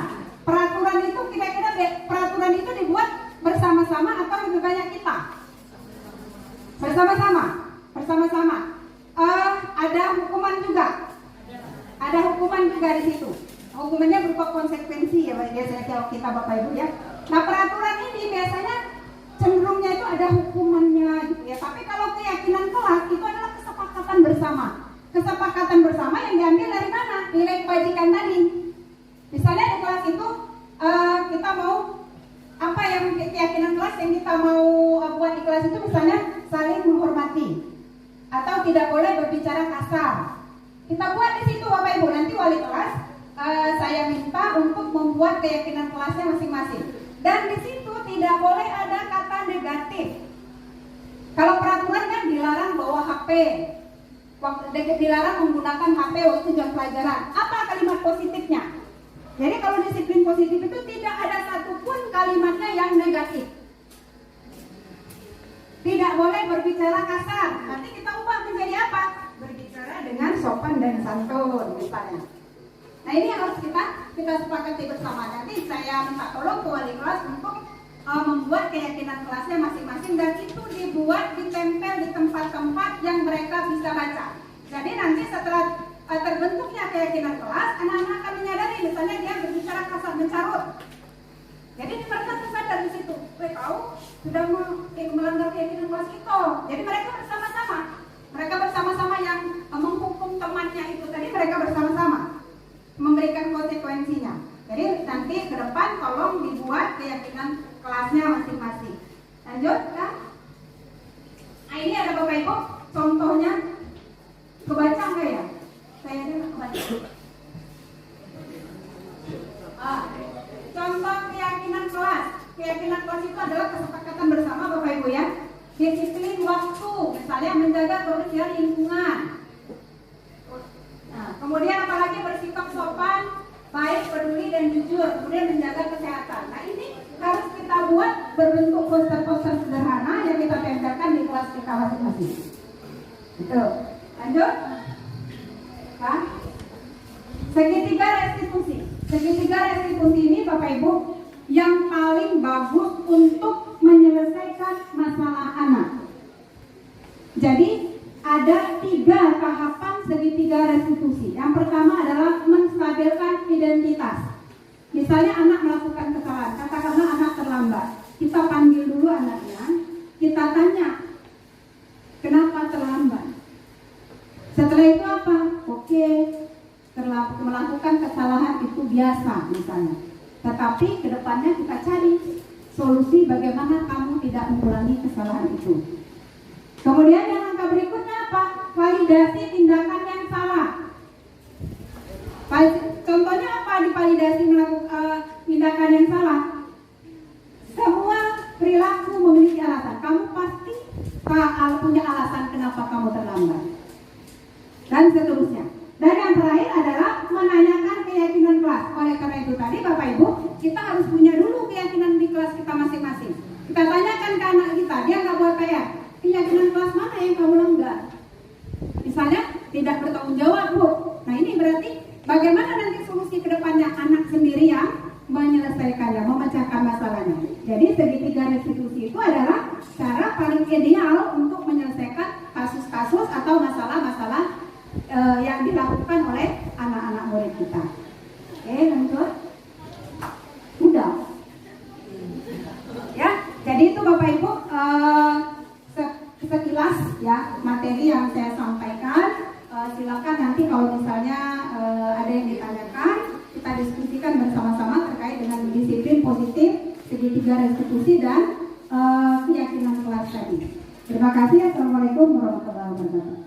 Peraturan itu kira-kira peraturan itu dibuat bersama-sama atau lebih banyak kita? Bersama-sama. Ada hukuman juga. Ada hukuman juga di situ. Hukumannya berupa konsekuensi ya biasanya kalau kita Bapak Ibu ya. Nah peraturan ini biasanya cenderungnya itu ada hukumannya gitu ya. Tapi kalau keyakinan kelas itu adalah kesepakatan bersama. Kesepakatan bersama yang diambil dari mana? Nilai kebajikan tadi. Misalnya di kelas itu kita mau apa yang keyakinan kelas yang kita mau buat di kelas itu misalnya saling menghormati atau tidak boleh berbicara kasar. Kita buat di situ Bapak Ibu. Nanti wali kelas saya minta untuk membuat keyakinan kelasnya masing-masing. Dan di situ tidak boleh ada kata negatif. Kalau peraturan kan dilarang bawa HP, dilarang menggunakan HP waktu jam pelajaran. Apa kalimat positifnya? Jadi kalau disiplin positif itu tidak ada satupun kalimatnya yang negatif. Tidak boleh berbicara kasar. Nanti kita ubah menjadi apa? Berbicara dengan sopan dan santun misalnya. Nah ini yang harus kita sepakati bersama. Nanti saya minta tolong ke wali kelas untuk membuat keyakinan kelasnya masing-masing dan itu dibuat ditempel di tempat-tempat yang mereka bisa baca. Jadi nanti setelah terbentuknya keyakinan kelas, anak-anak akan menyadari misalnya dia berbicara kasar, mencarut. Jadi mereka sadar di situ. Tahu sudah melanggar keyakinan kelas itu. Jadi mereka bersama-sama yang itu tadi mereka bersama-sama memberikan konsekuensinya. Jadi nanti ke depan tolong dibuat keyakinan kelasnya masing-masing. Lanjut ya. Nah ini ada Bapak Ibu contohnya, kebaca nggak ya? Saya aja kebaca. Contoh keyakinan kelas. Keyakinan kelas itu adalah kesepakatan bersama Bapak Ibu ya. Disiplin waktu, misalnya menjaga kebersihan lingkungan. Nah, kemudian apalagi bersikap sopan, baik, peduli dan jujur, kemudian menjaga kesehatan. Nah ini harus kita buat berbentuk poster-poster sederhana yang kita tempelkan di kelas kita masing-masing. Gitu. Lanjut. Kan? Segitiga restitusi. Segitiga restitusi ini Bapak Ibu yang paling bagus untuk menyelesaikan masalah anak. Jadi ada 3 tahapan segitiga restitusi. Yang pertama adalah menstabilkan identitas. Misalnya anak melakukan kesalahan, katakanlah anak terlambat. Kita panggil dulu anaknya, kita tanya, kenapa terlambat? Setelah itu apa? Oke, melakukan kesalahan itu biasa misalnya. Tetapi kedepannya kita cari solusi bagaimana kamu tidak mengulangi kesalahan itu. Kemudian yang langkah berikutnya apa? Validasi tindakan yang salah. Contohnya apa divalidasi melakukan tindakan yang salah? Semua perilaku memiliki alasan. Kamu pasti punya alasan kenapa kamu terlambat. Dan seterusnya. Dan yang terakhir adalah menanyakan keyakinan kelas. Oleh karena itu tadi Bapak Ibu, kita harus punya dulu keyakinan di kelas kita masing-masing. Kita tanyakan ke anak kita, dia nggak buat PR. Keyakinan kelas mana yang kamu langgar? Misalnya tidak bertanggung jawab, Bu. Nah ini berarti bagaimana nanti solusi kedepannya anak sendiri yang menyelesaikannya, memecahkan masalahnya. Jadi segitiga restitusi itu adalah cara paling ideal untuk menyelesaikan kasus-kasus atau masalah-masalah yang dilakukan oleh anak-anak murid kita. Oke, lanjut. Udah. Ya, jadi itu Bapak Ibu sekilas ya materi yang saya sampaikan. Silakan nanti kalau misalnya ada yang ditanyakan, kita diskusikan bersama-sama terkait dengan disiplin positif, segitiga restitusi dan keyakinan kelas tadi. Terima kasih. Assalamualaikum warahmatullahi wabarakatuh.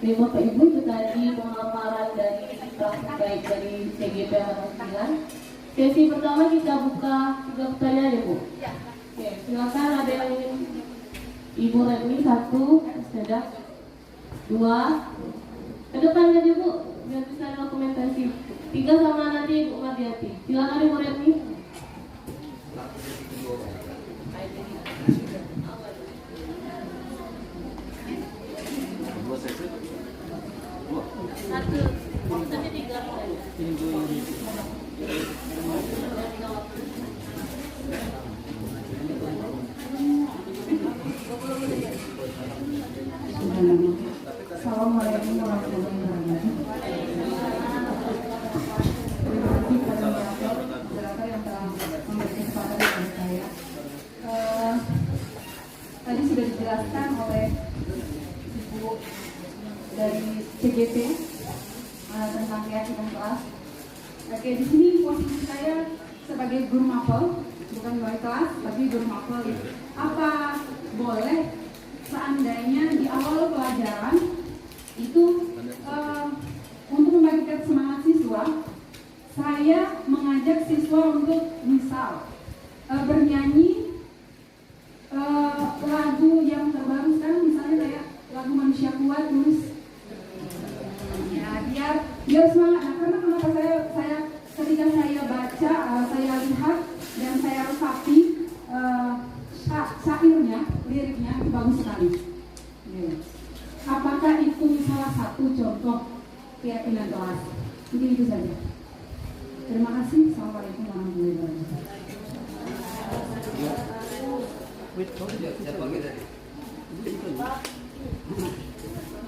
Bapak Ibu, itu tadi pemaparan dari baik dari CGP 9. Sesi pertama kita buka 3 pertanyaan ya Bu. Ya. Oke, silakan ada yang ingin Ibu Retni 1, Sedak 2. Ke depan aja Bu, biar bisa dokumentasi. 3 sama nanti Ibu Mardiati. Silakan Ibu Retni. Satu, maksudnya 3. Assalamualaikum warahmatullahi wabarakatuh. Terima kasih kepada moderator yang telah memberikan kesempatan kepada saya. Tadi sudah dijelaskan oleh Ibu dari CGP tentang keyakinan kelas. Oke, di sini posisi saya sebagai guru mapel, bukan wali kelas, tapi guru mapel. Apa boleh seandainya di awal pelajaran itu untuk membangkitkan semangat siswa, saya mengajak siswa untuk misal bernyanyi lagu yang terbaru sekarang, misalnya kayak lagu Manusia Kuat terus ya biar semangat. Nah, karena kenapa saya ketika saya baca, saya lihat dan saya resapi syairnya, liriknya itu bagus sekali. Apakah itu salah satu contoh keyakinan kelas? Mungkin itu saja. Terima kasih. Assalamualaikum warahmatullahi wabarakatuh.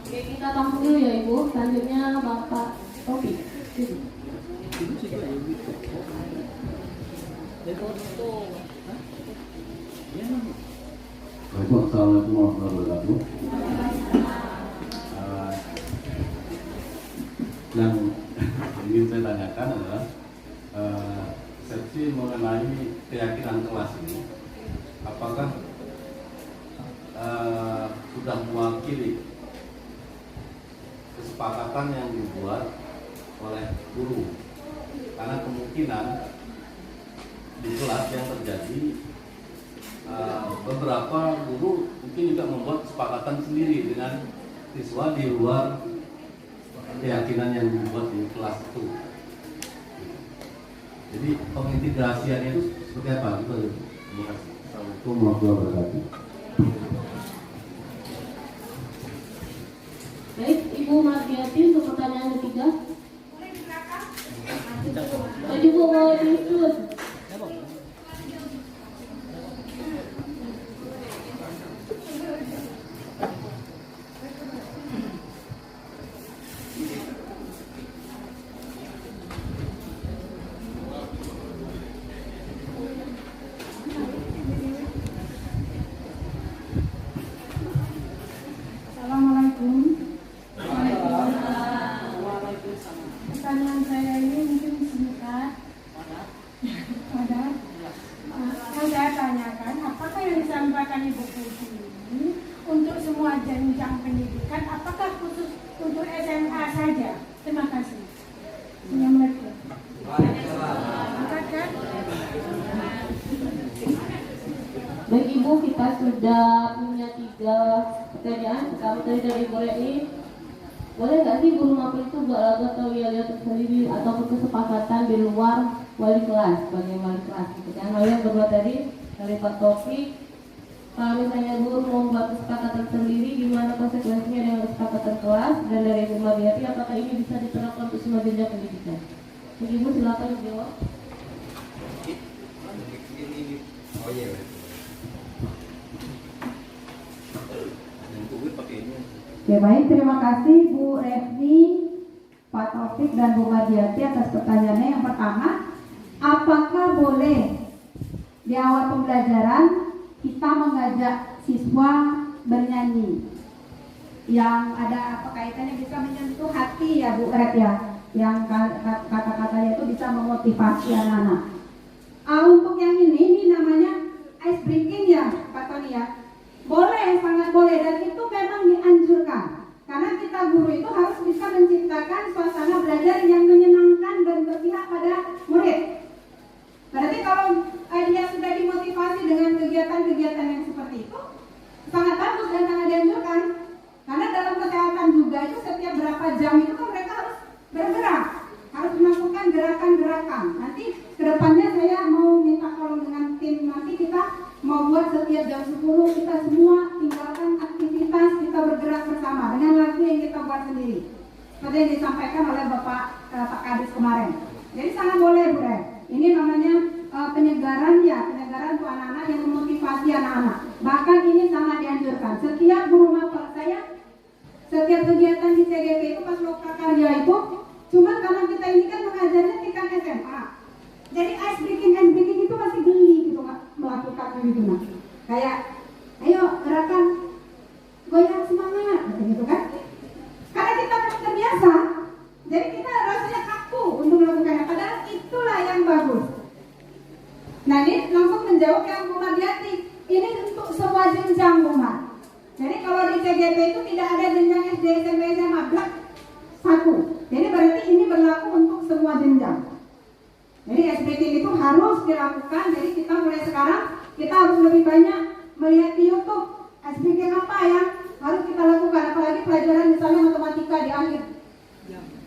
Oke, kita tampung dulu ya Ibu. Selanjutnya Bapak Topi. Assalamualaikum warahmatullahi wabarakatuh. Yang ingin saya tanyakan adalah persepsi mengenai keyakinan kelas ini, apakah sudah mewakili kesepakatan yang dibuat oleh guru? Karena kemungkinan di kelas yang terjadi beberapa guru mungkin juga membuat kesepakatan sendiri dengan siswa di luar keyakinan yang dibuat di kelas itu. Jadi pengintegrasiannya itu seperti apa? Gitu. Terima kasih. Assalamualaikum warahmatullahi wabarakatuh. Baik, Ibu Mardiati untuk pertanyaan ketiga. Ibu mau disebut. Assalamualaikum. Pertanyaan saya ini mungkin singkat. Yang saya tanyakan, apakah yang disampaikan Ibu Putri ini untuk semua jenjang pendidikan, apakah khusus untuk SMA saja? Terima kasih. Assalamualaikum. Baik Ibu, kita sudah punya 3 pertanyaan. Pertama tadi dari Ibu Reni, boleh nggak sih guru mapel itu buat lagu atau wilayah tersendiri ataupun kesepakatan di luar wali kelas sebagai wali kelas? Lalu yang kedua tadi dari Pak Taufik, kalau misalnya guru mau membuat kesepakatan sendiri, gimana konsekuensinya dengan kesepakatan kelas? Dan dari Ibu Mardiati, apakah ini bisa diterapkan untuk semua jenjang pendidikan? Jadi Ibu silakan jawab. Oke, baik, terima kasih Bu Refni, Pak Taufik dan Bu Mardiati atas pertanyaannya. Yang pertama, apakah boleh di awal pembelajaran kita mengajak siswa bernyanyi yang ada apa kaitannya bisa menyentuh hati ya Bu Ret ya, yang kata-katanya itu bisa memotivasi anak-anak. Untuk yang ini namanya ice breaking ya Pak Tony ya. Boleh, sangat boleh, dan itu memang dianjurkan karena kita guru itu harus bisa menciptakan suasana belajar yang menyenangkan dan berpihak pada murid. Berarti kalau dia sudah dimotivasi dengan kegiatan-kegiatan yang seperti itu, sangat bagus dan sangat dianjurkan. Karena dalam kesehatan juga itu setiap berapa jam itu kan mereka harus bergerak, harus melakukan gerakan-gerakan. Nanti kedepannya saya mau minta tolong dengan tim, nanti kita mau buat setiap jam 10 kita semua tinggalkan aktivitas, kita bergerak bersama dengan lagu yang kita buat sendiri seperti yang disampaikan oleh Bapak Pak Kadis kemarin. Jadi sangat boleh Bu Ren. Ini namanya penyegaran ya, penyegaran untuk anak-anak yang memotivasi anak-anak. Bahkan ini sangat dianjurkan. Setiap guru mapel saya, setiap kegiatan di CGP itu pas lokal karya itu, cuma karena kita ini kan mengajarnya tingkat SMA. Jadi ice breaking itu masih geli gitu melakukan gitu nah. Kayak ayo gerakan goyang semangat gitu kan. Karena kita belum terbiasa. Jadi kita rasanya kaku untuk melakukannya, padahal itulah yang bagus. Nah ini langsung menjawab yang Bu Mardiati. Ini untuk semua jenjang Bu Mar. Jadi kalau di CGP itu tidak ada jenjang SD, SMP, SMA, blak 1. Jadi berarti ini berlaku untuk semua jenjang. Jadi SBT itu harus dilakukan. Jadi kita mulai sekarang kita harus lebih banyak melihat di YouTube SBT apa yang harus kita lakukan. Apalagi pelajaran misalnya matematika di akhir.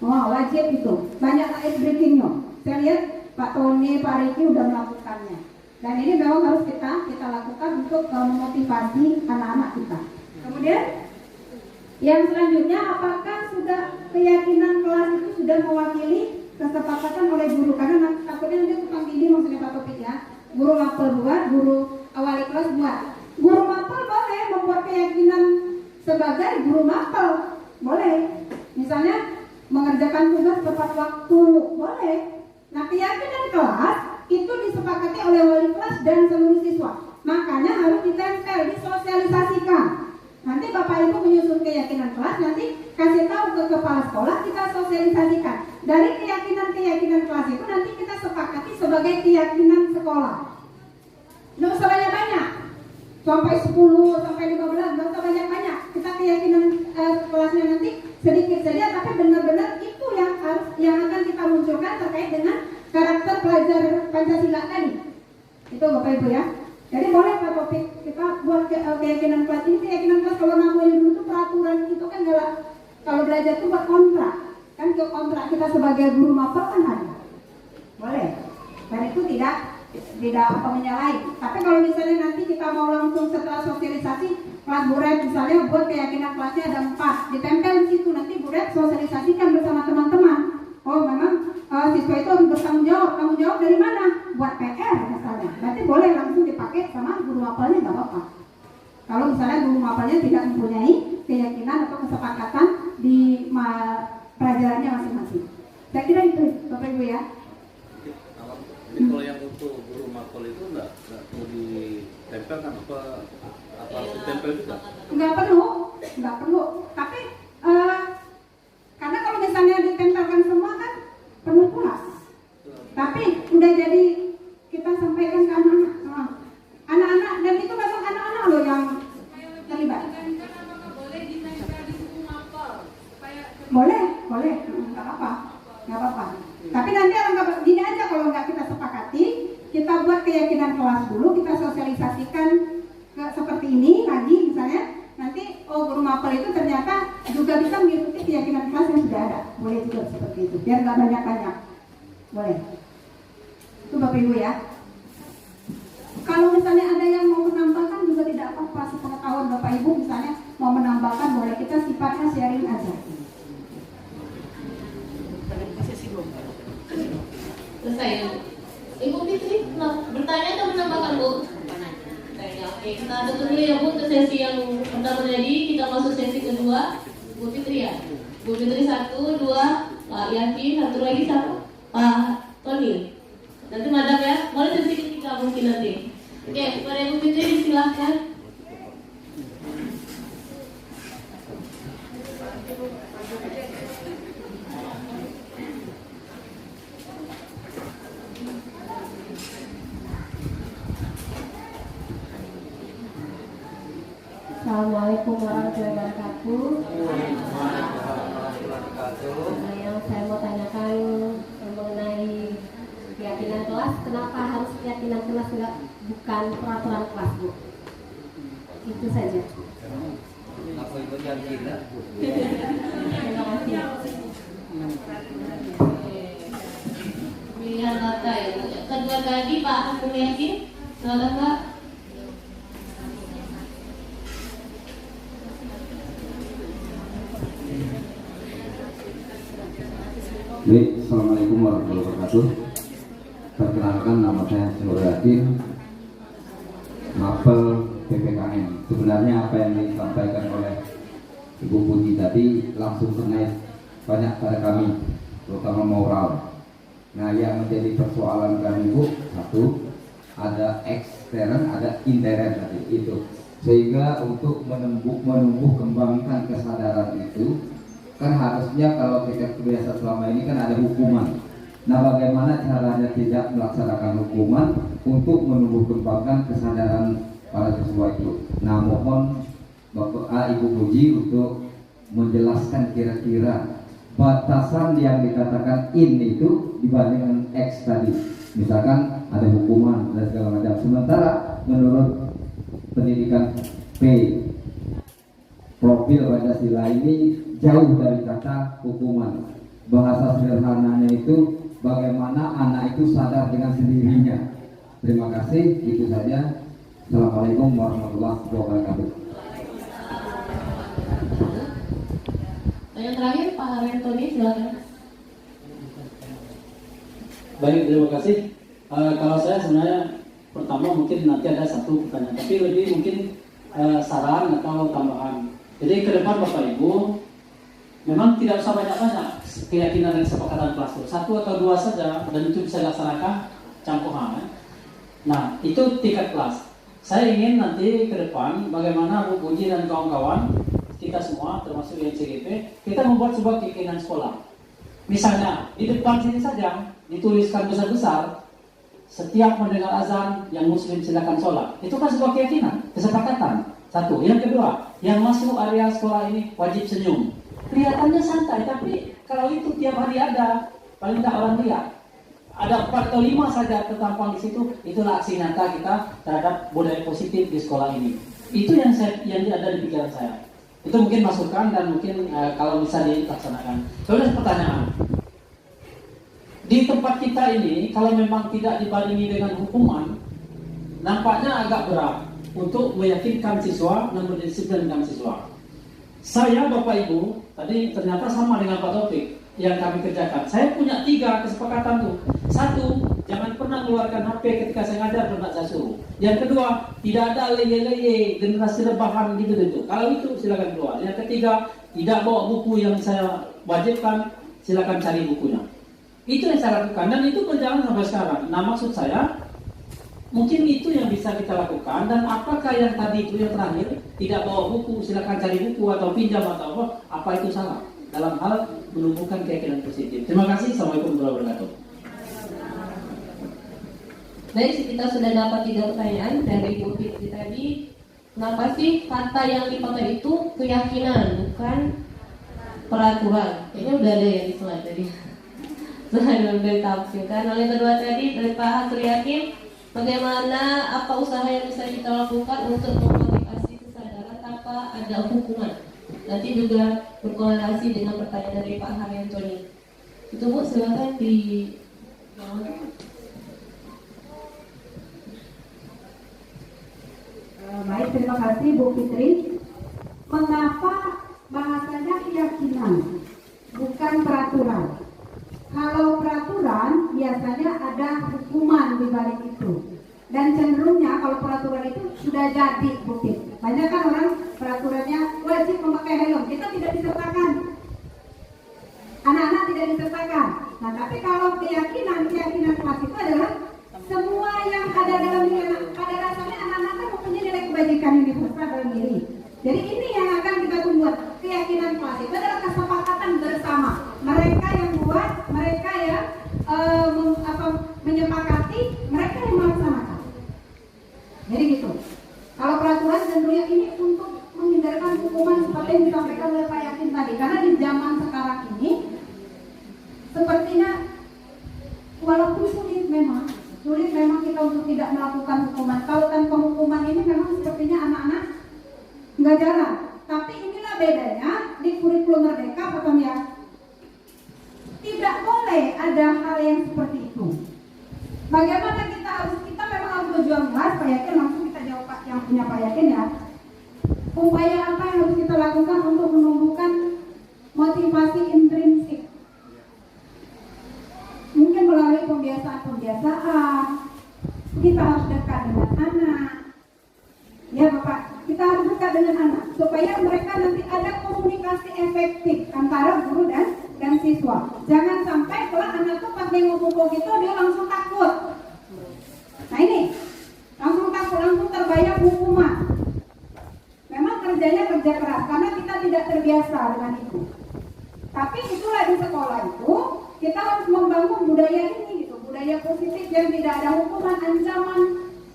Oh wajib itu. Banyak SBT-nya. Saya lihat Pak Tony, Pak Riki udah melakukannya. Dan ini memang harus kita lakukan untuk memotivasi anak-anak kita. Kemudian yang selanjutnya, apakah sudah keyakinan kelas itu sudah mewakili kesepakatan oleh guru? Karena takutnya nanti tukang gini maksudnya Pak Topik ya. Guru mapel buat, guru awali kelas buat. Guru mapel boleh membuat keyakinan sebagai guru mapel, boleh. Misalnya mengerjakan tugas tepat waktu, boleh. Nah keyakinan kelas itu disepakati oleh wali kelas dan seluruh siswa. Makanya harus ditempel, disosialisasikan. Nanti Bapak Ibu menyusun keyakinan kelas, nanti kasih tahu ke kepala sekolah, kita sosialisasikan. Dari keyakinan kelas itu nanti kita sepakati sebagai keyakinan sekolah. Nggak usah banyak-banyak, sampai 10, sampai 15, nggak usah banyak-banyak. Kita keyakinan kelasnya nanti sedikit saja, tapi benar-benar itu yang akan kita munculkan terkait dengan karakter pelajar Pancasila tadi. Itu Bapak Ibu ya. Jadi boleh Pak Topik kita buat keyakinan kelas ini. Keyakinan kelas kalau namanya dulu itu peraturan itu kan galak. Kalau belajar itu buat kontrak, kan ke kontrak kita sebagai guru mapel kan ada. Boleh. Dan itu tidak apa menyalahi. Tapi kalau misalnya nanti kita mau langsung setelah sosialisasi kelas buret misalnya buat keyakinan kelasnya ada 4, ditempel di situ, nanti buret sosialisasikan bersama teman-teman. Oh memang siswa itu harus bertanggung jawab dari mana? Buat PR misalnya. Berarti boleh langsung dipakai sama guru mapelnya, nggak apa-apa. Kalau misalnya guru mapelnya tidak mempunyai keyakinan atau kesepakatan di pelajarannya masing-masing. Saya kira itu Bapak Ibu ya. Jadi kalau yang untuk guru mapel itu nggak perlu ditempelkan apa harus ditempel juga? Nggak perlu. Tapi karena kalau misalnya ditempelkan semua kan penuh kelas. Tapi udah jadi kita sampaikan ke anak-anak. Anak-anak dan itu memang anak-anak loh yang terlibat. Boleh, nggak apa-apa. Tapi nanti gini aja kalau nggak kita sepakati, kita buat keyakinan kelas dulu, kita sosialisasikan seperti ini lagi misalnya. Nanti guru mapel itu ternyata juga bisa mengikuti keyakinan kelas yang sudah ada. Boleh juga seperti itu, biar nggak banyak-banyak. Boleh. Itu Bapak Ibu ya. Kalau misalnya ada yang mau menambahkan juga tidak apa-apa. Sepengetahuan Bapak Ibu misalnya mau menambahkan boleh, kita sifatnya sharing aja. Selesai. Ibu Fitri bertanya atau menambahkan Bu? Oke, kita tutup dulu ya Bu untuk sesi yang pertama tadi. Kita masuk sesi kedua. Bu Fitri ya. Bu Fitri 1, 2, Pak Yaki, satu lagi siapa? Pak Tony. Nanti madam ya. Boleh sesi ketiga mungkin nanti. Oke, kepada Ibu Fitri silahkan. Assalamualaikum warahmatullahi wabarakatuh. Yang saya mau tanyakan mengenai keyakinan kelas, kenapa harus keyakinan kelas bukan peraturan kelas, Bu? Itu saja. Apa itu yang gila? Terima kasih. Pilihan kata ya Bu. Kedua tadi Pak Hakim Yakin, silakan Pak. Baik, Assalamualaikum warahmatullahi wabarakatuh. Perkenalkan, nama saya Nur Yakin, Mapel PPKN. Sebenarnya apa yang disampaikan oleh Ibu Putih tadi langsung terkait banyak pada kami, terutama moral. Nah, yang menjadi persoalan kami Bu, satu, ada ekstern, ada intern tadi itu. Sehingga untuk menumbuh kembangkan kesadaran itu, kan harusnya kalau kita kebiasaan selama ini kan ada hukuman. Nah, bagaimana caranya tidak melaksanakan hukuman untuk menumbuh kembangkan kesadaran para siswa itu? Nah, mohon Bapak Ibu Puji untuk menjelaskan kira-kira batasan yang dikatakan in itu dibandingkan X tadi. Misalkan ada hukuman dan segala macam. Sementara menurut pendidikan P, profil Pancasila ini jauh dari kata hukuman. Bahasa sederhananya itu bagaimana anak itu sadar dengan sendirinya. Terima kasih, itu saja. Assalamualaikum warahmatullahi wabarakatuh. Yang terakhir Pak Rentoni, silakan. Baik, terima kasih. Kalau saya sebenarnya pertama mungkin nanti ada satu pertanyaan, tapi lebih mungkin saran atau tambahan. Jadi ke depan Bapak Ibu memang tidak usah banyak-banyak keyakinan dan kesepakatan kelas itu, 1 atau 2 saja, dan itu bisa dilaksanakan. campuhan. Nah, itu tingkat kelas. Saya ingin nanti ke depan bagaimana Bu Puji dan kawan-kawan kita semua termasuk yang CGP kita membuat sebuah keyakinan sekolah. Misalnya di depan sini saja dituliskan besar-besar setiap mendengar azan yang muslim silakan sholat. Itu kan sebuah keyakinan, kesepakatan. Satu. Yang kedua, yang masuk area sekolah ini wajib senyum. Kelihatannya santai, tapi kalau itu tiap hari ada, paling tidak orang lihat. Ada 4 atau 5 saja tertampang di situ, itulah aksi nyata kita terhadap budaya positif di sekolah ini. Itu yang ada di pikiran saya. Itu mungkin masukan dan mungkin kalau bisa dilaksanakan. Soalnya pertanyaan, di tempat kita ini kalau memang tidak dibarengi dengan hukuman, nampaknya agak berat untuk meyakinkan siswa dan mendisiplinkan siswa. Saya Bapak Ibu tadi ternyata sama dengan Pak Taufik yang kami kerjakan. Saya punya 3 kesepakatan tuh. 1, jangan pernah keluarkan HP ketika saya ngajar dan saya suruh. Yang kedua, tidak ada leye-leye generasi rebahan gitu. Kalau itu silakan keluar. Yang ketiga, tidak bawa buku yang saya wajibkan, silakan cari bukunya. Itu yang saya lakukan dan itu berjalan sampai sekarang. Nah, maksud saya mungkin itu yang bisa kita lakukan. Dan apakah yang tadi itu yang terakhir tidak bawa buku, silakan cari buku atau pinjam atau apa itu salah dalam hal menumbuhkan keyakinan positif. Terima kasih. Assalamualaikum warahmatullahi wabarakatuh. Baik, kita sudah dapat 3 pertanyaan dari Bu Fitri tadi. Kenapa sih kata yang dipakai itu keyakinan, bukan peraturan? Kayaknya udah ada ya di slide tadi. Sudah ditafsirkan. Oleh kedua tadi dari Pak Hasri Yakin, bagaimana apa usaha yang bisa kita lakukan untuk memotivasi kesadaran tanpa ada hukuman? Nanti juga berkorelasi dengan pertanyaan dari Pak Haryantoni. Itu Bu, silakan di. Baik, terima kasih Bu Fitri. Mengapa bahasanya keyakinan, bukan peraturan? Kalau peraturan biasanya ada hukuman di balik itu. Dan cenderungnya kalau peraturan itu sudah jadi, Bu Fitri. Banyak kan orang peraturannya wajib memakai helm, kita tidak disertakan. Anak-anak tidak disertakan. Nah, tapi kalau keyakinan kelas itu adalah semua yang ada dalam diri anak, pada dasarnya anak-anak kan mempunyai nilai kebajikan yang dibesar dalam diri. Jadi ini yang akan kita tunggu. Keyakinan kelas itu adalah kesepakatan bersama. Mereka yang buat, mereka yang menyepakati, mereka yang melaksanakan. Jadi gitu. Kalau peraturan tentunya ini untuk menghindarkan hukuman seperti yang disampaikan oleh Pak Yakin tadi. Karena di zaman sekarang ini, sepertinya walaupun sulit memang kita untuk tidak melakukan hukuman. Kalau tanpa hukuman ini memang sepertinya anak-anak nggak jalan. Tapi inilah bedanya di kurikulum Merdeka pertama. Tidak boleh ada hal yang seperti itu. Bagaimana kita memang harus berjuang keras. Pak Yakin langsung kita jawab Pak yang punya Pak Yakin ya. Upaya apa yang harus kita lakukan untuk menumbuhkan motivasi intrinsik? Mungkin melalui pembiasaan, kita harus dekat dengan anak. Ya Bapak, kita harus dekat dengan anak supaya mereka nanti ada komunikasi efektif antara guru dan siswa. Jangan sampai kalau anak tuh pas nengok buku gitu dia langsung takut. Nah ini, langsung takut, langsung terbayang hukuman. Memang kerjanya kerja keras karena kita tidak terbiasa dengan itu. Tapi itulah di sekolah itu kita harus membangun budaya ini gitu, budaya positif yang tidak ada hukuman, ancaman.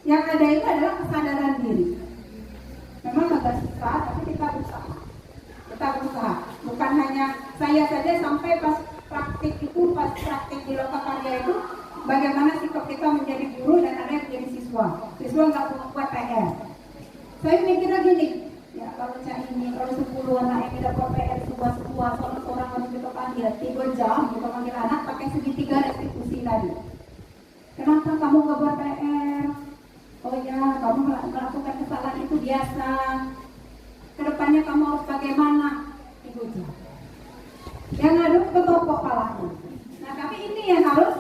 Yang ada itu adalah kesadaran diri. Memang agak susah, tapi kita berusaha. Bukan hanya saya saja sampai pas praktik di Lokakarya itu, bagaimana sikap kita menjadi guru dan ada yang menjadi siswa. Siswa nggak buat PR. Saya mikirnya gini, ya kalau kalau 10 anak yang tidak buat PR sebuah seorang harus kita panggil 3 jam kita panggil anak pakai segitiga restitusi tadi. Kenapa kamu nggak buat PR? Oh ya, kamu melakukan kesalahan itu biasa. Kedepannya kamu harus bagaimana? 3 jam. Yang ngaduk ke toko palanya. Nah tapi ini yang harus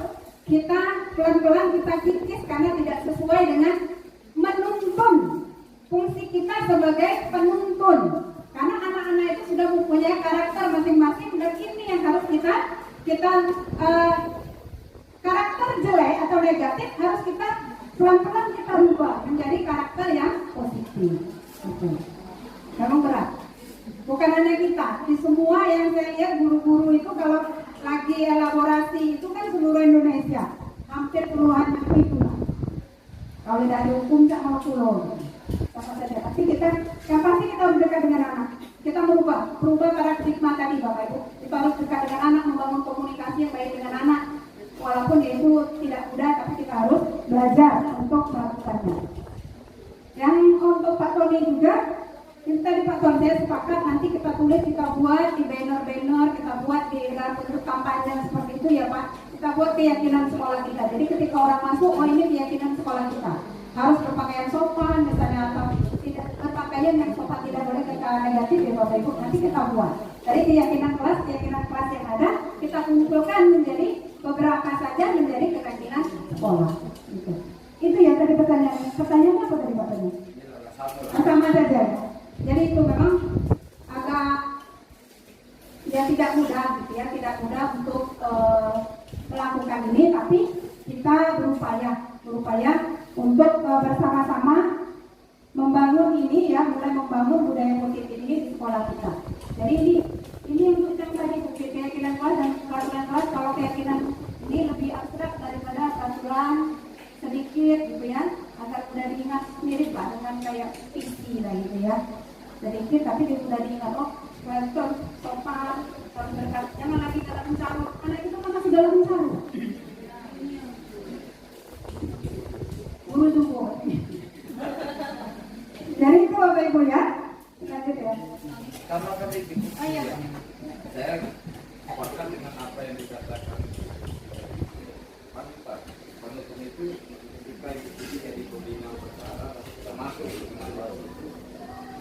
kita pelan-pelan kita kikis karena tidak sesuai dengan menuntun. Fungsi kita sebagai penuntun, karena anak-anak itu sudah mempunyai karakter masing-masing dan ini yang harus kita karakter jelek atau negatif harus kita pelan-pelan kita rubah menjadi karakter yang positif. Gitu. Memang berat. Bukan hanya kita, di semua yang saya lihat guru-guru itu kalau lagi elaborasi itu kan seluruh Indonesia, hampir puluhan ribu. Kalau dari hukum tak mau pulau, sama saja. Tapi kita, yang pasti kita berdekat dengan anak. Kita merubah paradigma tadi Bapak Ibu. Kita harus dekat dengan anak, membangun komunikasi yang baik dengan anak. Walaupun itu tidak mudah, tapi kita harus belajar untuk melakukannya. Yang untuk Pak Tony juga, kita di Pak Tony saya sepakat nanti kita tulis, kita buat di banner-banner, kita buat di dalam bentuk kampanye seperti itu ya Pak. Kita buat keyakinan sekolah kita. Jadi ketika orang masuk, oh ini keyakinan sekolah kita. Harus berpakaian sopan, misalnya atau tidak berpakaian yang sopan, tidak boleh kata negatif ya Bapak Ibu. Nanti kita buat. Dari keyakinan kelas yang ada, kita kumpulkan menjadi beberapa saja menjadi keyakinan sekolah. Gitu. Itu ya tadi pertanyaannya. Pertanyaannya apa tadi Pak Tony? Sama saja. Jadi itu memang agak ya tidak mudah gitu ya, tidak mudah untuk melakukan ini, tapi kita berupaya untuk bersama-sama membangun ini ya, mulai membangun budaya positif ini di sekolah kita. Jadi ini untuk yang tadi keyakinan kelas dan peraturan kelas. Kalau keyakinan ini lebih abstrak daripada peraturan sedikit gitu ya, agar mudah diingat, mirip lah dengan kayak visi lah gitu ya, sedikit tapi dia sudah diingat. Oh, welcome, sopan, harus berkat, jangan lagi dalam mencari, anak itu kan masih dalam mencari. Guru tunggu. Jadi itu Bapak Ibu ya, lanjut ya. Sama kami Oh iya. saya sepakat dengan apa yang dikatakan Pak. Panutan itu kita ikuti jadi pembina perkara termasuk dengan baru.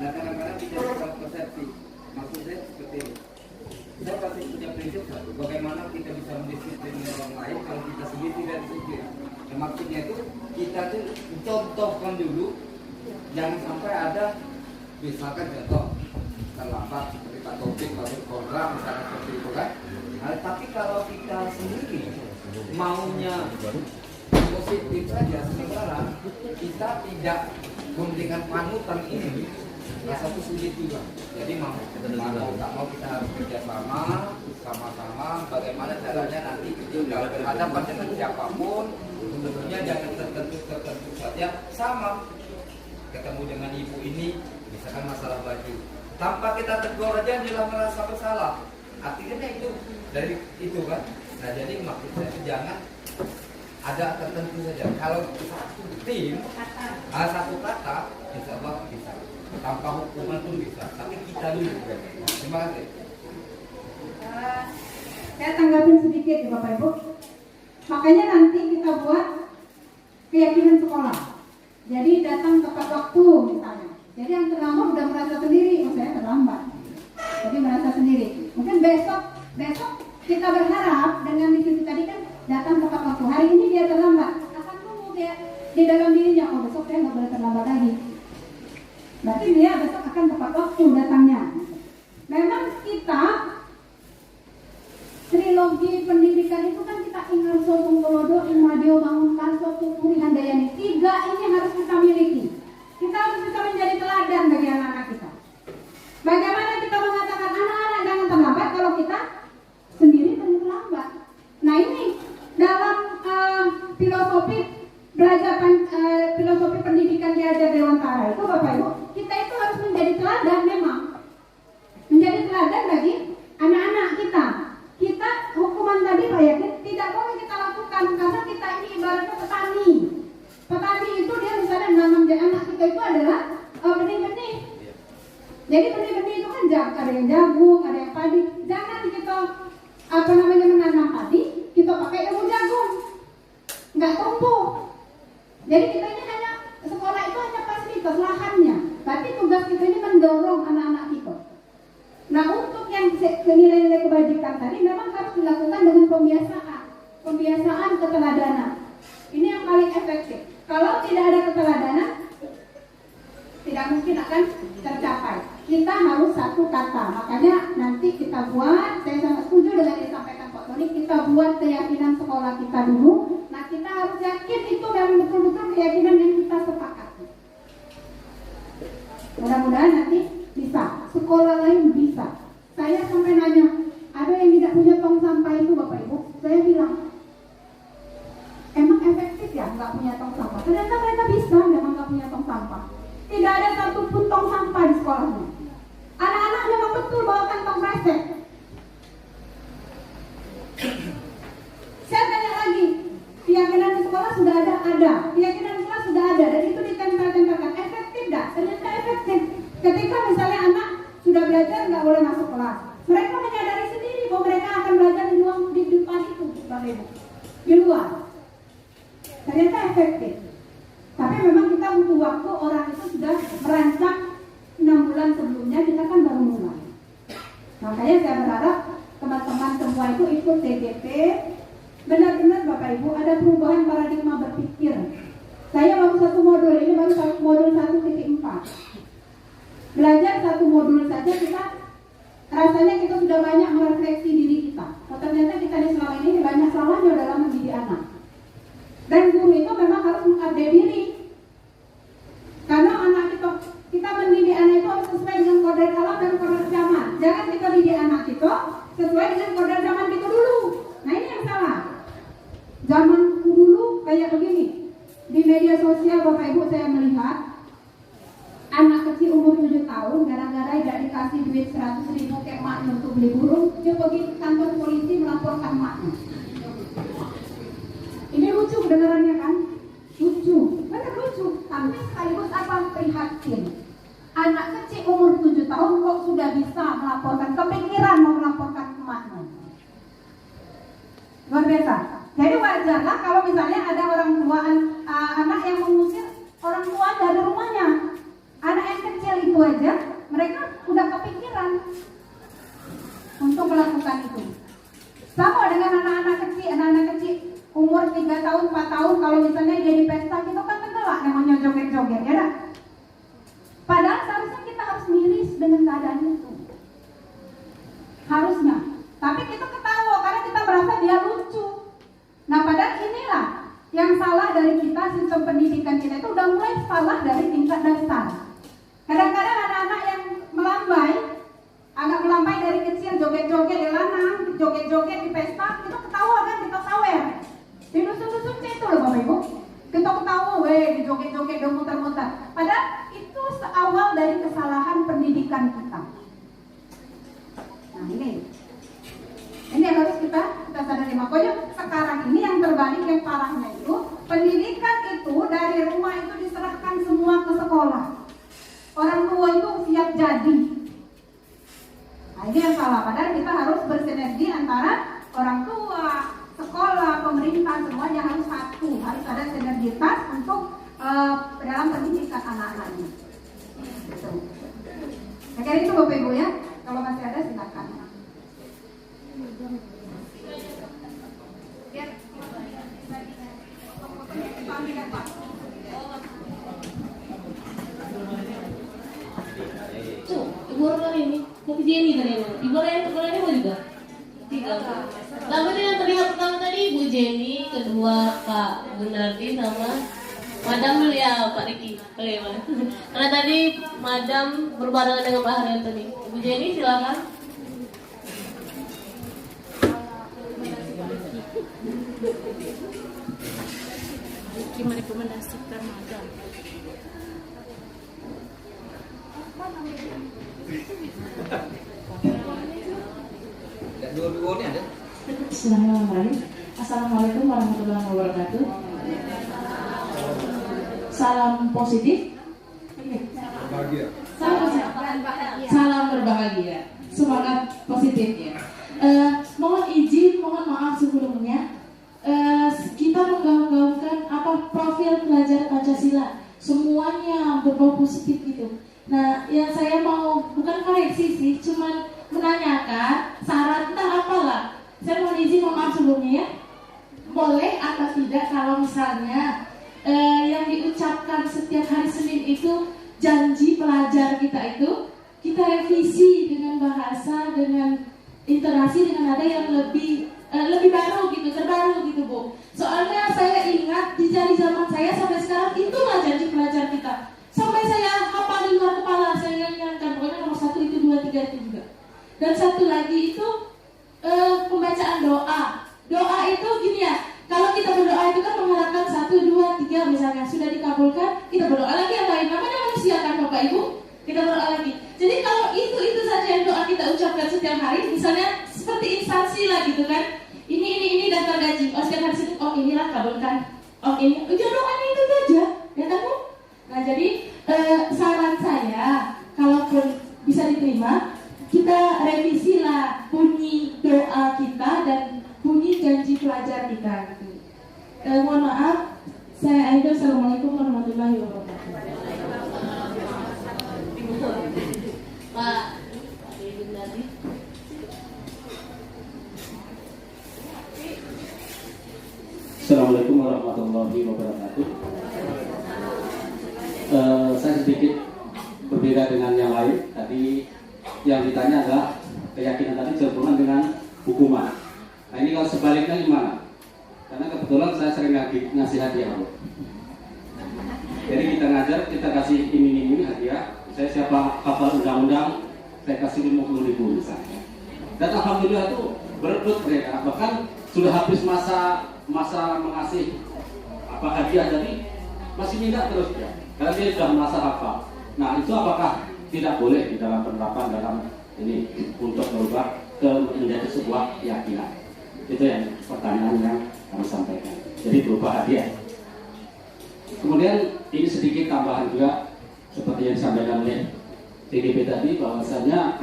Nah kadang-kadang kita bukan persepsi. Maksud saya seperti ini. Saya pasti punya prinsip satu. Bagaimana kita bisa mendisiplinkan orang lain kalau kita sendiri tidak disiplin. Yang maksudnya itu kita tuh contohkan dulu. Jangan sampai ada misalkan contoh terlambat seperti Pak Topik atau program misalnya seperti itu kan. Nah, tapi kalau kita sendiri maunya positif saja, sementara kita tidak memberikan panutan ini, rasa itu sulit juga. Jadi mau tak mau kita harus kerjasama, sama-sama. Bagaimana caranya nanti kita berhadapan dengan siapapun, tentunya jangan tertentu saja sama. Ketemu dengan ibu ini, misalkan masalah baju, tanpa kita tegur aja dia merasa bersalah. Artinya itu dari itu kan. Nah jadi maksud saya jangan ada tertentu saja. Kalau satu tim, satu kata, insya Allah bisa. Tanpa hukuman pun bisa. Tapi kita dulu. Terima kasih. Saya tanggapin sedikit ya Bapak Ibu. Makanya nanti kita buat keyakinan sekolah. Jadi datang tepat waktu misalnya. Jadi yang terlambat udah merasa sendiri, oh saya terlambat. Jadi merasa sendiri. Mungkin besok kita berharap dengan diskusi tadi kan datang tepat waktu. Hari ini dia terlambat. Akan tunggu dia di dalam dirinya, oh besok saya nggak boleh terlambat lagi. Berarti dia besok akan tepat waktu datangnya. Memang kita trilogi pendidikan itu kan kita ingat sosong kolodo, imadio bangunkan, sosong puri handayani. 3 ini harus kita miliki. Kita harus bisa menjadi teladan bagi anak-anak kita. Bagaimana kita mengatakan anak-anak jangan terlambat kalau kita sendiri terlambat. Nah ini dalam filosofi belajar filosofi pendidikan di Ajar Dewantara itu Bapak Ibu, kita itu harus menjadi teladan memang. Menjadi teladan bagi anak-anak kita. Kita hukuman tadi Pak Yakin tidak boleh kita lakukan karena kita ini ibaratnya petani. Petani itu dia misalnya menanam anak kita itu adalah benih-benih. Jadi benih-benih itu kan ada yang jagung, ada yang padi. Jangan kita menanam padi, kita pakai ilmu jagung, nggak tumbuh. Jadi kita ini hanya sekolah itu hanya fasilitas lahannya. Tapi tugas kita ini mendorong anak-anak kita. Nah untuk yang nilai-nilai kebajikan tadi memang harus dilakukan dengan pembiasaan keteladanan. Ini yang paling efektif. Kalau tidak ada keteladanan, tidak mungkin akan tercapai. Kita harus satu kata. Makanya nanti kita buat, saya sangat setuju dengan yang disampaikan Pak Tony, kita buat keyakinan sekolah kita dulu. Nah kita harus yakin itu memang betul-betul keyakinan yang kita sepakati. Mudah-mudahan nanti bisa, sekolah lain bisa. Saya sampai nanya, ada yang tidak punya tong sampah itu Bapak Ibu? Saya bilang, emang efektif ya nggak punya tong sampah? Ternyata mereka bisa memang nggak punya tong sampah. Tidak ada satupun tong sampah di sekolahnya. Anak-anak memang betul bawa kantong kresek. Saya tanya lagi, keyakinan di sekolah sudah ada. Keyakinan di sekolah sudah ada, dan itu ditempel-tempelkan. Efektif tidak? Ternyata efektif. Ketika misalnya anak sudah belajar nggak boleh masuk kelas, mereka menyadari sendiri bahwa mereka akan belajar di depan itu, Bapak Ibu, di luar. Ternyata efektif. Tapi memang kita butuh waktu, orang itu sudah merancang 6 bulan sebelumnya, kita kan baru mulai. Makanya saya berharap teman-teman semua itu ikut TGP. Benar-benar Bapak Ibu ada perubahan paradigma berpikir. Saya baru satu modul, ini baru modul 1.4. Belajar satu modul saja kita rasanya kita sudah banyak merefleksi diri kita. Oh, ternyata kita di selama ini banyak salahnya dalam mendidik anak. Dan guru itu memang harus mengupdate diri. Karena anak kita mendidik anak itu harus sesuai dengan kodrat alam dan kodrat zaman. Jangan kita didik anak itu sesuai dengan kodrat zaman kita dulu. Nah ini yang salah. Zaman dulu kayak begini. Di media sosial Bapak Ibu saya melihat anak kecil umur 7 tahun gara-gara tidak dikasih duit 100.000 ke emaknya untuk beli burung, dia pergi ke kantor polisi melaporkan emaknya. Ini lucu kedengarannya kan? Lucu, benar lucu. Tapi sekaligus apa? Prihatin. Anak kecil umur 7 tahun kok sudah bisa melaporkan, kepikiran mau melaporkan emaknya. Luar biasa. Jadi wajarlah kalau misalnya ada orang tua anak yang mengusir orang tua dari rumahnya. Anak yang kecil itu aja mereka udah kepikiran untuk melakukan itu. Sama dengan anak-anak kecil umur 3 tahun, 4 tahun, kalau misalnya dia di pesta kita kan tenggelam namanya joget-joget, ya dah. Padahal seharusnya kita harus miris dengan keadaan itu. Harusnya. Tapi kita ketawa karena kita merasa dia lucu. Nah padahal inilah yang salah dari kita, sistem pendidikan kita itu udah mulai salah dari tingkat dasar. Kadang-kadang anak-anak yang agak melambai dari kecil, joget-joget di lanang, joget-joget di pesta, kita ketawa kan, kita sawer. Di dusun-dusun itu loh Bapak Ibu, kita ketawa, di joget-joget, di muter-muter. Padahal itu seawal dari kesalahan pendidikan kita. Nah ini yang harus kita sadari. Makanya sekarang ini yang terbalik, yang parahnya itu pendidikan itu dari rumah itu diserahkan semua ke sekolah. Orang tua itu siap jadi. Nah ini yang salah. Padahal kita harus bersinergi antara orang tua, sekolah, pemerintah, semuanya harus satu. Harus ada sinergitas untuk dalam pendidikan anak-anaknya. Nah kayak itu Bapak Ibu ya. Kalau masih ada silakan. Ibu orang ini, mau Jenny tadi emang. Ibu orang ini mau juga? 3. Namanya yang terlihat pertama tadi Ibu Jenny, kedua Pak Gunardi sama Madam dulu ya Pak Riki. Oke, karena tadi Madam berbarengan dengan Pak Haryanto nih. Ibu Jenny silakan. Riki merekomendasikan Madam. Dua-dua ini ada. Bismillahirrahmanirrahim. Assalamualaikum warahmatullahi wabarakatuh. Salam positif. Bahagia. Salam berbahagia. Semangat positifnya. Mohon izin, mohon maaf sebelumnya. Kita menggaung-gaungkan profil pelajar Pancasila. Semuanya berbau positif gitu. Nah, yang saya mau bukan koreksi sih, cuman menanyakan syaratnya apalah. Saya mohon izin, mohon maaf sebelumnya ya. Boleh atau tidak kalau misalnya yang diucapkan setiap hari Senin itu janji pelajar kita itu kita revisi dengan bahasa, dengan interaksi, dengan nada yang lebih lebih baru gitu, terbaru gitu Bu. Soalnya saya ingat di zaman saya sampai sekarang itulah janji pelajar kita. Sampai saya hafal di luar kepala, saya ingatkan pokoknya nomor 1 itu 2, 3 itu juga. Dan satu lagi itu pembacaan doa. Doa itu gini ya, kalau kita berdoa itu kan mengharapkan 1, 2, 3 misalnya sudah dikabulkan, kita berdoa lagi yang lain. Namanya manusia kan Bapak Ibu, kita berdoa lagi. Jadi kalau itu saja yang doa kita ucapkan setiap hari, misalnya seperti instansi lah gitu kan. Ini daftar gaji. Oh setiap hari Senin, oh inilah kabulkan. Oh ini, doanya itu aja, ya kan Bu? Nah jadi saran saya, kalaupun bisa diterima, kita revisi lah bunyi doa kita dan bunyi janji pelajar kita gitu. Mohon maaf, saya Aida. Assalamualaikum warahmatullahi wabarakatuh. Pak Idun tadi. Assalamualaikum warahmatullahi wabarakatuh. Saya sedikit berbeda dengan yang lain. Tadi yang ditanya adalah keyakinan tadi sehubungan dengan hukuman. Nah ini kalau sebaliknya gimana? Karena kebetulan saya sering ngasih hadiah. Jadi kita ngajar, kita kasih iming-iming hadiah. Saya siapa hafal undang-undang, saya kasih 50.000 misalnya. Dan alhamdulillah itu berebut mereka. Bahkan sudah habis masa mengasih hadiah, jadi masih minta terus ya. Karena dia sudah merasa hafal. Nah itu apakah tidak boleh di dalam penerapan dalam ini untuk berubah menjadi sebuah keyakinan? Itu yang pertanyaan yang kami sampaikan. Jadi berubah hadiah. Kemudian ini sedikit tambahan juga seperti yang disampaikan oleh TGP tadi, bahwasanya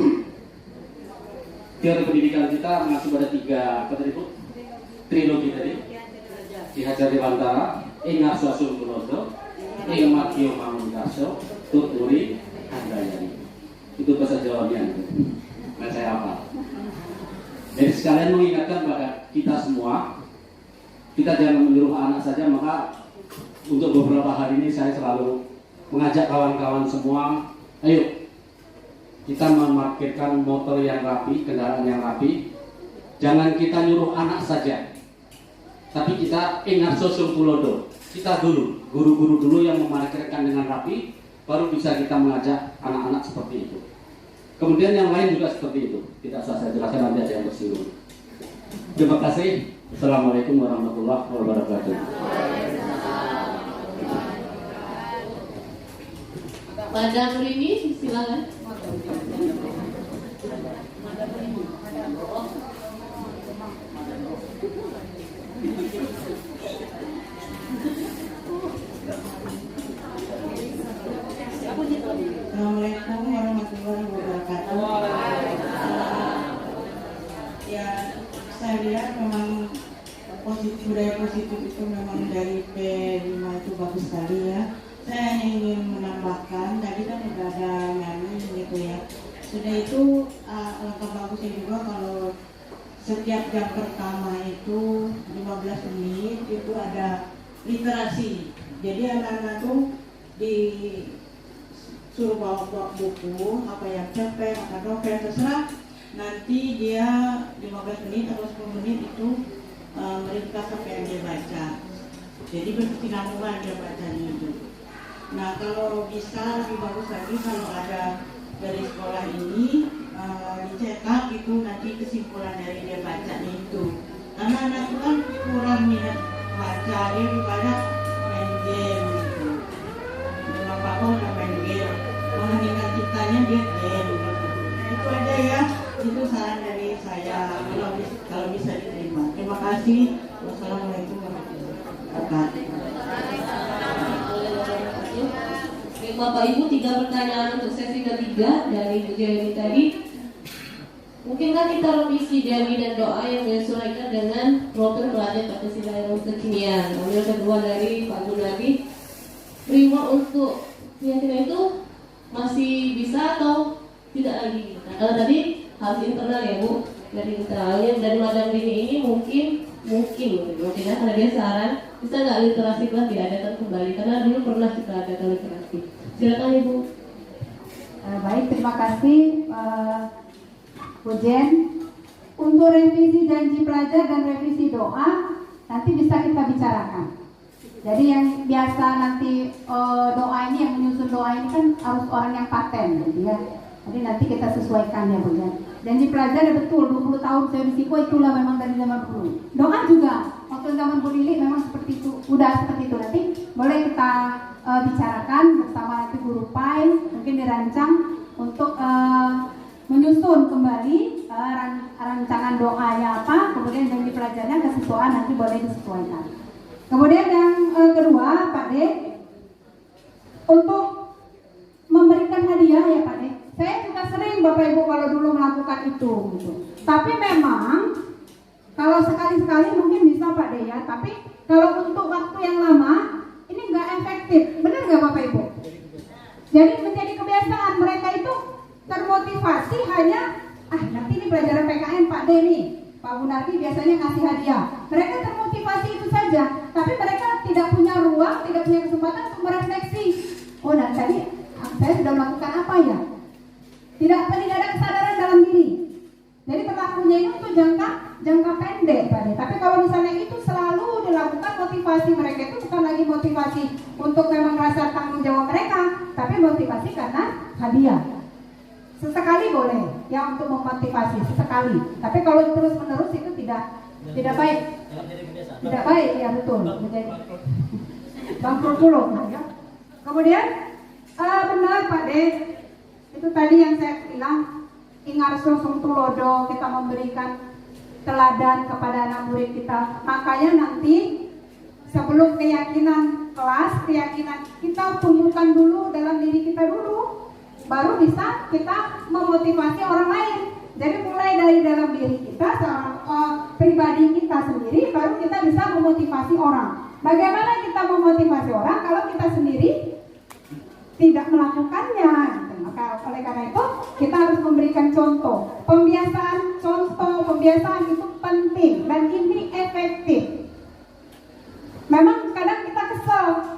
teori pendidikan kita mengacu pada 3 trilogi tadi. Ki Hajar Dewantara, Ing Arsasul Kunodo, Ing Makio Mangundaso, Tuturi Handayani. Itu bahasa Jawanya. Nah saya hafal. Jadi sekalian mengingatkan pada kita semua, kita jangan menyuruh anak saja, maka untuk beberapa hari ini saya selalu mengajak kawan-kawan semua, ayo kita memarkirkan motor yang rapi, kendaraan yang rapi. Jangan kita nyuruh anak saja, tapi kita ingat sosial pulodo. Kita dulu, guru-guru dulu yang memarkirkan dengan rapi, baru bisa kita mengajak anak-anak seperti itu. Kemudian yang lain juga seperti itu. Tidak usah saya jelaskan, nanti ada yang bersinggung. Terima kasih. Assalamualaikum warahmatullahi wabarakatuh. Madam Rini, silakan. Assalamualaikum warahmatullahi wabarakatuh. Ya, saya lihat memang budaya positif itu memang dari P5 itu bagus sekali ya. Saya hanya ingin menambahkan, tadi kan sudah ada nyanyi gitu ya. Sudah itu alangkah bagusnya juga kalau setiap jam pertama itu 15 menit itu ada literasi. Jadi anak-anak tuh disuruh bawa buku, apa yang cerpen, apa novel, terserah. Nanti dia 15 menit atau 10 menit itu meringkas apa yang dia baca. Jadi berkesinambungan dia bacanya itu. Nah kalau bisa lebih bagus lagi kalau ada dari sekolah ini dicetak itu nanti kesimpulan dari dia bacanya itu. Karena anak itu kan kurang minat baca, dia lebih banyak main game gitu. Bapak udah main game, menghentikan ciptanya dia game gitu. Itu aja ya, itu saran dari saya kalau bisa diterima. Terima kasih. Wassalamualaikum warahmatullahi wabarakatuh. Bapak Ibu, 3 pertanyaan untuk sesi ketiga dari Bu Jayani tadi. Mungkinkah kita revisi janji dan doa yang menyesuaikan dengan profil pelajar Pancasila yang kekinian? Lalu yang kedua dari Pak Gunadi, reward untuk keyakinan itu masih bisa atau tidak lagi? Nah, kalau tadi harus internal ya Bu, dari internalnya dari Madam Dini ini mungkin ya, karena dia saran bisa nggak literasi kelas diadakan kembali, karena dulu pernah kita adakan literasi. Silakan Ibu. Baik, terima kasih Bu Jen. untuk revisi janji pelajar dan revisi doa nanti bisa kita bicarakan. Jadi yang biasa nanti doa ini, yang menyusun doa ini kan harus orang yang paten gitu ya. Jadi nanti kita sesuaikan ya Bu ya. Janji pelajar ya betul 20 tahun saya risiko itulah memang dari zaman dulu. Doa juga waktu zaman Bu Lili memang seperti itu, udah seperti itu. Nanti boleh kita bicarakan bersama nanti guru PAI, mungkin dirancang untuk menyusun kembali rancangan doanya apa, kemudian janji pelajarnya kesesuaian nanti boleh disesuaikan. Kemudian yang kedua Pak D, untuk memberikan hadiah ya Pak D. Saya juga sering Bapak Ibu kalau dulu melakukan itu gitu. Tapi memang kalau sekali-sekali mungkin bisa Pak D ya, tapi kalau untuk waktu yang lama ini nggak efektif. Benar nggak Bapak Ibu? Jadi menjadi kebiasaan mereka itu termotivasi hanya nanti ini pelajaran PKN Pak D nih, Pak Gunardi biasanya ngasih hadiah. Mereka termotivasi itu saja, tapi mereka tidak punya ruang, tidak punya kesempatan untuk merefleksi. Oh, dan tadi saya sudah melakukan apa ya? Tidak ada kesadaran dalam diri. Jadi berlakunya itu untuk jangka pendek Pak D. Tapi kalau misalnya itu selalu dilakukan, motivasi mereka itu bukan lagi motivasi untuk memang rasa tanggung jawab mereka, tapi motivasi karena hadiah. Sesekali boleh ya untuk memotivasi sesekali. Tapi kalau terus menerus itu tidak baik. Tidak baik ya betul. Menjadi bangkrut dulu ya. Kemudian benar Pak D, itu tadi yang saya bilang ingarso sung tulodo, kita memberikan teladan kepada anak murid kita. Makanya nanti sebelum keyakinan kelas, keyakinan kita tumbuhkan dulu dalam diri kita dulu, baru bisa kita memotivasi orang lain. Jadi mulai dari dalam diri kita, pribadi kita sendiri, baru kita bisa memotivasi orang. Bagaimana kita memotivasi orang kalau kita sendiri tidak melakukannya? Maka oleh karena itu kita harus memberikan contoh. Pembiasaan itu penting dan ini efektif. Memang kadang kita kesel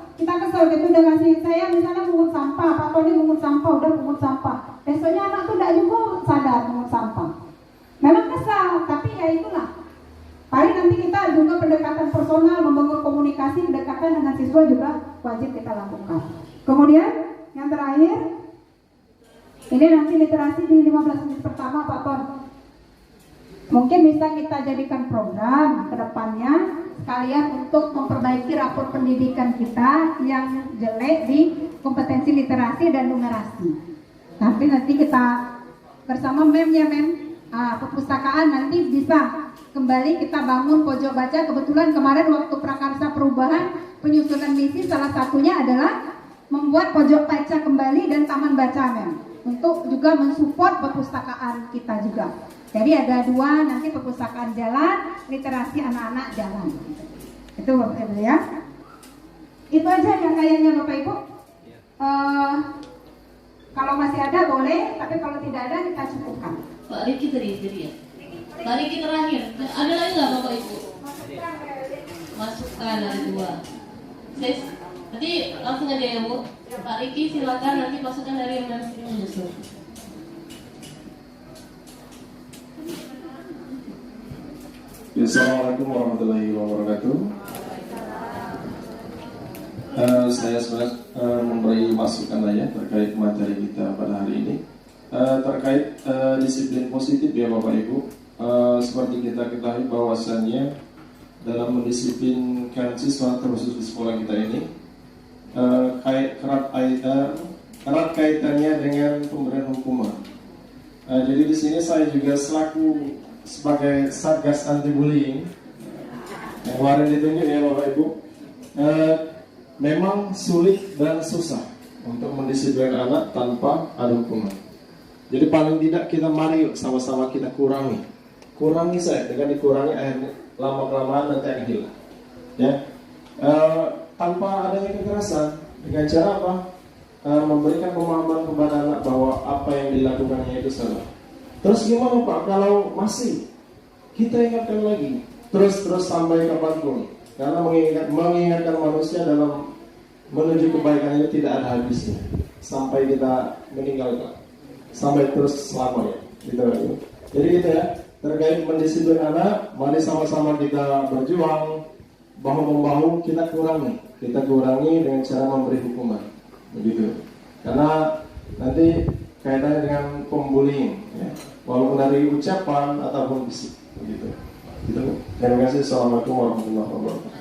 gitu dengan saya misalnya mungut sampah, Pak Tony mungut sampah, udah mungut sampah. Besoknya anak tuh tidak juga sadar mungut sampah. Memang kesal, tapi ya itulah. Paling nanti kita juga pendekatan personal, membangun komunikasi, pendekatan dengan siswa juga wajib kita lakukan. Kemudian yang terakhir, ini nanti literasi di 15 menit pertama Pak Ton. Mungkin bisa kita jadikan program ke depannya sekalian untuk memperbaiki rapor pendidikan kita yang jelek di kompetensi literasi dan numerasi. Tapi nanti kita bersama MEM ya MEM, perpustakaan nanti bisa kembali kita bangun pojok baca. Kebetulan kemarin waktu prakarsa perubahan penyusunan misi salah satunya adalah membuat pojok baca kembali dan taman baca MEM, untuk juga mensupport perpustakaan kita juga. Jadi ada dua, nanti perpustakaan jalan, literasi anak-anak jalan. Itu Bapak Ibu ya. Itu aja yang kayaknya Bapak Ibu. Kalau masih ada boleh, tapi kalau tidak ada kita cukupkan. Pak Riki tadi ya. Pak Riki terakhir. Ada lagi nggak Bapak Ibu? Masukkan ada dua. Nanti langsung aja ya Bu. Pak Riki silakan nanti masukkan dari yang menyusul. Assalamualaikum warahmatullahi wabarakatuh. Saya memberi masukan ya terkait materi kita pada hari ini. Terkait disiplin positif ya Bapak Ibu. Seperti kita ketahui bahwasannya dalam mendisiplinkan siswa terkhusus di sekolah kita ini erat kaitannya dengan pemberian hukuman. Jadi di sini saya juga selaku sebagai Satgas Anti Bullying yang kemarin ditunjuk ya Bapak Ibu, memang sulit dan susah untuk mendisiplinkan anak tanpa ada hukuman. Jadi paling tidak kita mari sama-sama kita kurangi saya, dengan dikurangi akhirnya lama-kelamaan nanti akan hilang ya. Tanpa adanya kekerasan, dengan cara apa? Memberikan pemahaman kepada anak bahwa apa yang dilakukannya itu salah. Terus gimana Pak kalau masih kita ingatkan lagi terus sampai kapanpun, karena mengingatkan manusia dalam menuju kebaikan itu tidak ada habisnya sampai kita meninggal Pak, sampai terus selamanya gitu. Jadi gitu ya. terkait mendisiplin anak, mari sama-sama kita berjuang, bahu-membahu kita kurangi dengan cara memberi hukuman, begitu. Karena nanti kaitannya dengan pembullying, ya. Walaupun dari ucapan ataupun fisik, begitu. Gitu. Terima kasih. Assalamualaikum warahmatullahi wabarakatuh.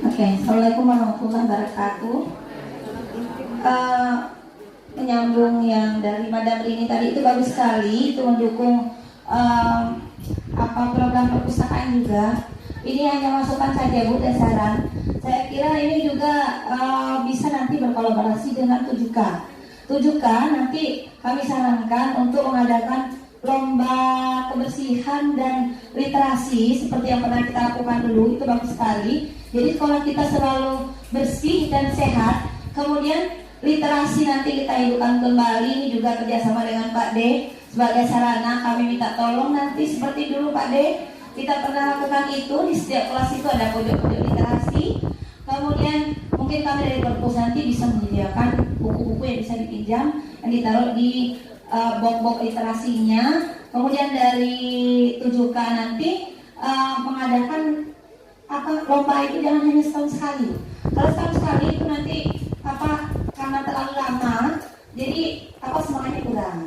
Oke, Assalamualaikum warahmatullahi wabarakatuh. Menyambung yang dari Madam Rini tadi, itu bagus sekali, itu mendukung program perpustakaan juga. Ini hanya masukan saja Bu dan saran. Saya kira ini juga bisa nanti berkolaborasi dengan 7K. 7K nanti kami sarankan untuk mengadakan lomba kebersihan dan literasi seperti yang pernah kita lakukan dulu, itu bagus sekali. Jadi sekolah kita selalu bersih dan sehat. Kemudian literasi nanti kita hidupkan kembali, ini juga kerjasama dengan Pak D. Sebagai sarana kami minta tolong nanti seperti dulu Pak D, kita pernah lakukan itu, di setiap kelas itu ada pojok-pojok literasi. Kemudian mungkin kami dari perpus nanti bisa menyediakan buku-buku yang bisa dipinjam, yang ditaruh di box-box literasinya. Kemudian dari 7K nanti mengadakan lomba itu jangan hanya setahun sekali. Kalau setahun sekali itu nanti karena terlalu lama, jadi semangatnya kurang.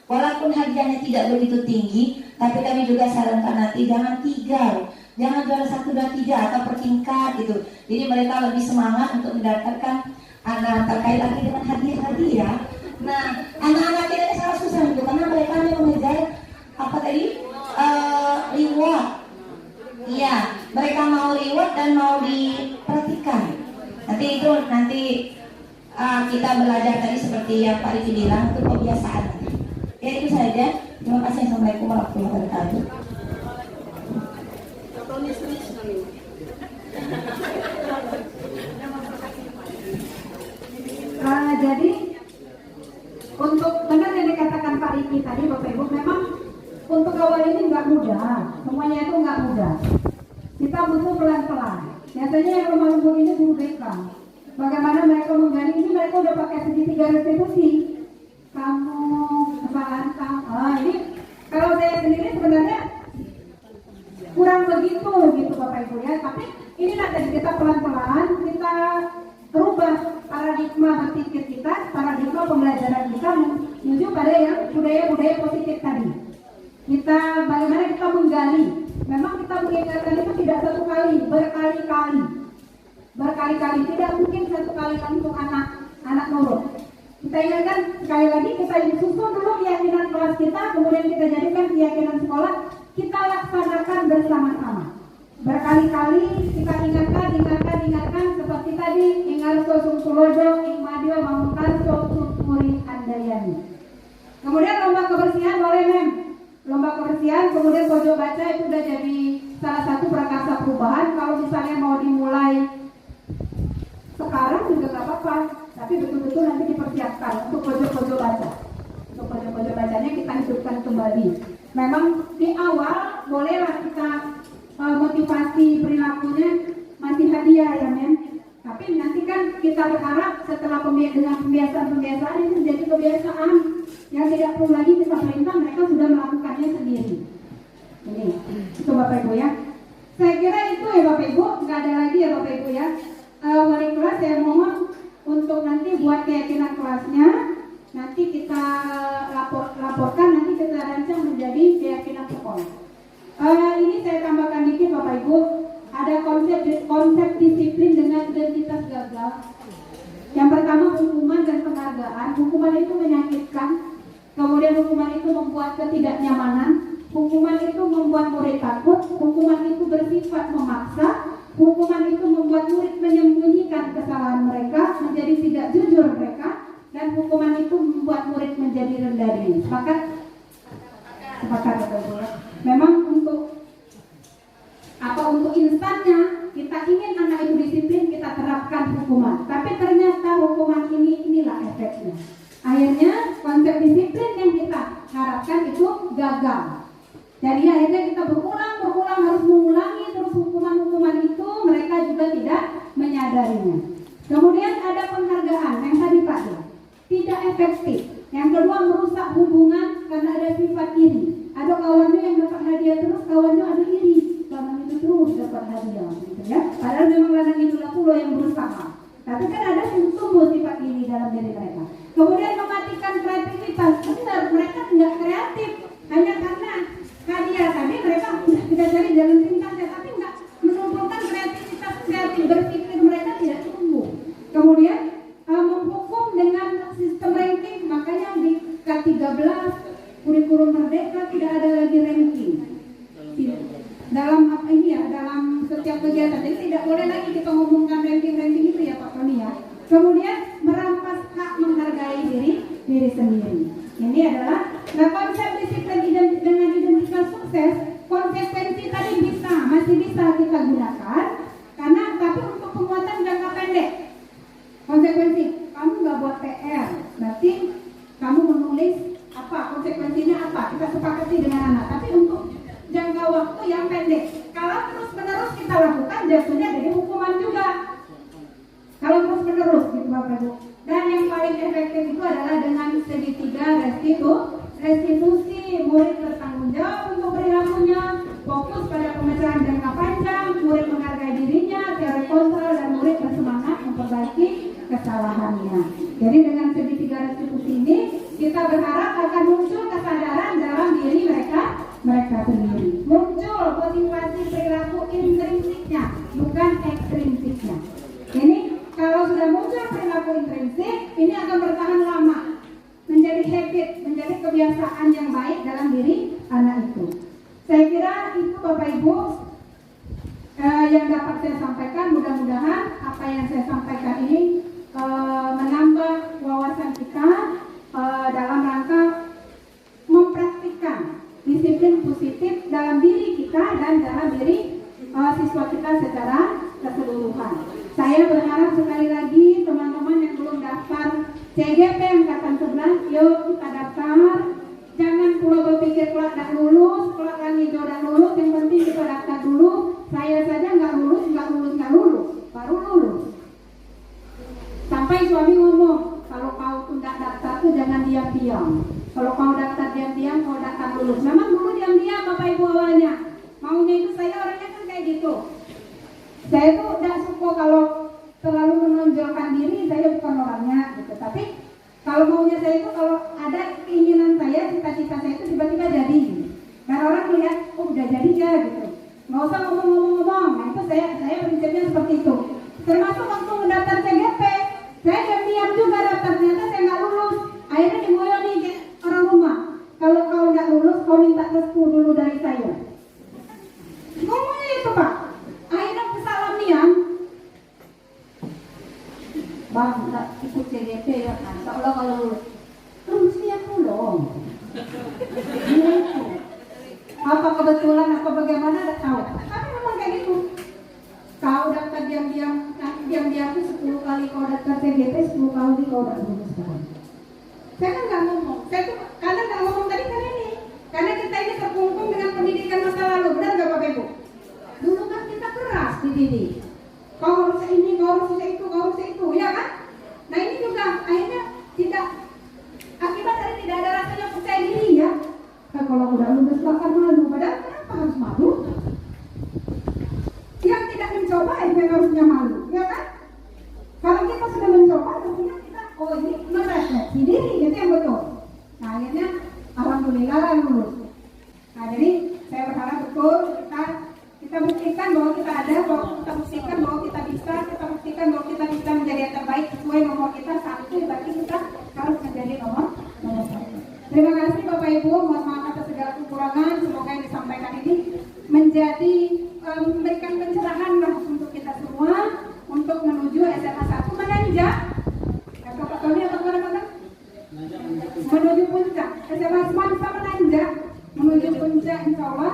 Walaupun hadiahnya tidak begitu tinggi, tapi kami juga sarankan nanti jangan 3, jangan juara 1, 2, 3 atau per tingkat gitu. Jadi mereka lebih semangat untuk mendapatkan terkait lagi dengan hadiah-hadiah. Nah, anak-anak kita ini sangat susah itu karena mereka hanya mengejar reward. Iya, mereka mau reward dan mau diperhatikan. Nanti kita belajar tadi seperti yang Pak Riki bilang, itu kebiasaan. Ya itu saja. Terima kasih. Assalamualaikum warahmatullahi wabarakatuh. Jadi untuk benar yang dikatakan Pak Riki tadi, Bapak Ibu, memang untuk awal ini nggak mudah. Semuanya itu nggak mudah. Kita butuh pelan-pelan. Biasanya yang lemah-lembut ini guru BK. Bagaimana mereka menggali ini, mereka udah pakai segitiga restitusi. Kamu, kesalahan kamu. Ini kalau saya sendiri sebenarnya kurang begitu gitu Bapak Ibu ya. Tapi ini nanti kita pelan-pelan kita rubah paradigma berpikir kita, paradigma pembelajaran kita menuju pada yang budaya-budaya positif tadi. Bagaimana kita menggali. Memang kita mengingatkan itu tidak satu kali, berkali-kali. Tidak mungkin satu kali untuk anak nurut. Kita ingatkan sekali lagi, kita susun dulu keyakinan kelas kita, kemudian kita jadikan keyakinan sekolah, kita laksanakan bersama-sama. Berkali-kali kita ingatkan seperti tadi, Ingarso Sungsulojo, Ingmadio Mamungkarso Sumuri Andayani. Kemudian lomba kebersihan boleh lomba kebersihan, kemudian pojok baca itu udah jadi salah satu prakarsa perubahan. Kalau misalnya mau dimulai sekarang juga nggak apa-apa, tapi betul-betul nanti dipersiapkan untuk pojok-pojok baca. Untuk pojok-pojok bacanya kita hidupkan kembali. Memang di awal bolehlah kita motivasi perilakunya masih hadiah ya tapi nanti kan kita berharap setelah dengan pembiasaan ini menjadi kebiasaan yang tidak perlu lagi kita perintah, mereka sudah melakukannya sendiri. Ini itu Bapak Ibu ya. Saya kira itu ya Bapak Ibu, nggak ada lagi ya Bapak Ibu ya. Wali kelas saya mohon untuk nanti buat keyakinan kelasnya, nanti kita laporkan, nanti kita rancang menjadi keyakinan sekolah. Ini saya tambahkan dikit Bapak Ibu, ada konsep disiplin dengan identitas gagal. Yang pertama hukuman dan penghargaan. Hukuman itu menyakitkan, kemudian hukuman itu membuat ketidaknyamanan, hukuman itu membuat murid takut, hukuman itu bersifat memaksa, hukuman itu membuat murid menyembunyikan kesalahan mereka, menjadi tidak jujur mereka, dan hukuman itu membuat murid menjadi rendah diri. Sepakat Bapak Ibu ya. Memang untuk instannya kita ingin anak itu disiplin, kita terapkan hukuman. Tapi ternyata hukuman inilah efeknya. Akhirnya konsep disiplin yang kita harapkan itu gagal. Jadi akhirnya kemudian kita berulang harus mengulangi terus hukuman-hukuman itu, mereka juga tidak menyadarinya. Kemudian ada penghargaan yang tadi Pak ya, tidak efektif. Yang kedua merusak hubungan karena ada sifat iri. Ada kawannya yang dapat hadiah terus, kawannya ada iri, kawan itu terus dapat hadiah, gitu ya. Padahal memang ladang itulah pula yang berusaha. Tapi kan ada tumbuh sifat iri dalam diri mereka. Kemudian mematikan kreativitas. Benar, mereka tidak kreatif hanya karena hadiah tadi mereka tidak cari jalan pintasnya, tapi nggak menumbuhkan kreativitas kreatif berpikir mereka tidak tumbuh. Kemudian menghukum dengan sistem ranking, makanya di K13 kurikulum merdeka tidak ada lagi ranking. Dalam apa ini ya, dalam setiap kegiatan, jadi tidak boleh lagi kita ngomongkan ranking itu ya Pak Tony ya. Kemudian merampas hak menghargai diri sendiri. Ini adalah konsep disiplin dengan identitas sukses. Konsekuensi tadi masih bisa kita gunakan, karena tapi untuk penguatan jangka pendek. Konsekuensi, kamu nggak buat PR, berarti kamu menulis apa, konsekuensinya apa, kita sepakati dengan anak. Tapi untuk jangka waktu yang pendek, kalau terus menerus kita lakukan, jatuhnya jadi hukuman juga. Kalau terus menerus gitu Bapak Ibu. Dan yang paling efektif itu adalah dengan segitiga restitusi, murid bertanggung jawab untuk perilakunya, fokus pada pemecahan jangka panjang, murid menghargai dirinya, teori kontrol, dan murid bersemangat memperbaiki kesalahannya. Jadi dengan segitiga restitusi ini kita berharap akan muncul kesadaran dalam diri mereka sendiri. Muncul motivasi perilaku intrinsiknya, bukan ekstrinsiknya. Ini kalau sudah muncul perilaku intrinsik, ini akan bertahan lama, menjadi habit, menjadi kebiasaan yang baik dalam diri anak itu. Saya kira itu Bapak Ibu yang dapat saya sampaikan. Mudah-mudahan apa yang saya sampaikan ini menambah wawasan kita dalam rangka mempraktikkan disiplin positif dalam diri kita dan dalam diri siswa kita secara keseluruhan. Saya berharap sekali lagi teman-teman yang belum daftar CGP angkatan 11, yuk kita daftar. Jangan pula berpikir kelak tak lulus, kelak lagi tak lulus. Yang penting kita daftar dulu. Saya saja nggak lulus, baru lulus. Sampai suami ngomong, kalau kau tidak daftar tuh jangan diam-diam. Kalau kau daftar diam-diam, kau daftar lulus. Memang dulu diam-diam Bapak Ibu awalnya. Maunya itu saya orangnya kan kayak gitu. Saya tuh tidak suka kalau terlalu menonjolkan diri, saya bukan orangnya gitu. Tapi kalau maunya saya itu, kalau ada keinginan saya, cita-cita saya itu tiba-tiba jadi. Dan orang melihat, oh udah jadi ya gitu. Nggak usah ngomong-ngomong. Nah itu saya prinsipnya seperti itu. Termasuk waktu mendaftar CGP, saya diam-diam juga daftar, ternyata saya nggak lulus. Akhirnya dimoyoni orang rumah. Kalau kau nggak lulus, kau minta restu dulu dari saya. Ngomongnya itu Pak. Akhirnya kesalamian, Bang, nggak ikut CGP ya kan? Seolah kalau lulusnya pulang. Apa kebetulan, apa bagaimana, tidak tahu. Tapi memang kayak gitu. Kau daftar diam-diam, nanti diam-diam itu 10 kali kau daftar CGP, 10 kali kau tidak lulus kan? Saya kan nggak ngomong. Saya tuh karena nggak ngomong tadi kan ini. Karena kita ini terkungkung dengan pendidikan masa lalu, benar nggak Bapak Ibu? Dulu kan kita keras dididik. Kau harus ini, kau harus itu, ya kan? Nah ini juga akhirnya tidak, akibat dari tidak ada rasanya percaya diri ya. Nah, kalau udah lulus akan malu, padahal kenapa harus malu? Yang tidak mencoba yang harusnya malu, ya kan? Kalau kita sudah mencoba, tentunya kita, oh ini merefleksi diri, itu yang betul. Nah akhirnya alhamdulillah lulus. Nah jadi saya berharap betul kita buktikan bahwa kita ada, kita buktikan bahwa kita bisa, kita buktikan bahwa kita bisa menjadi yang terbaik sesuai nomor kita 1, berarti kita harus menjadi nomor 1. Terima kasih Bapak Ibu, mohon maaf atas segala kekurangan. Semoga yang disampaikan ini menjadi memberikan pencerahan untuk kita semua untuk menuju SMA 1 menanjak. Bapak Tony apa kata-kata? Menuju puncak. SMA 1 bisa menanjak menuju puncak insya Allah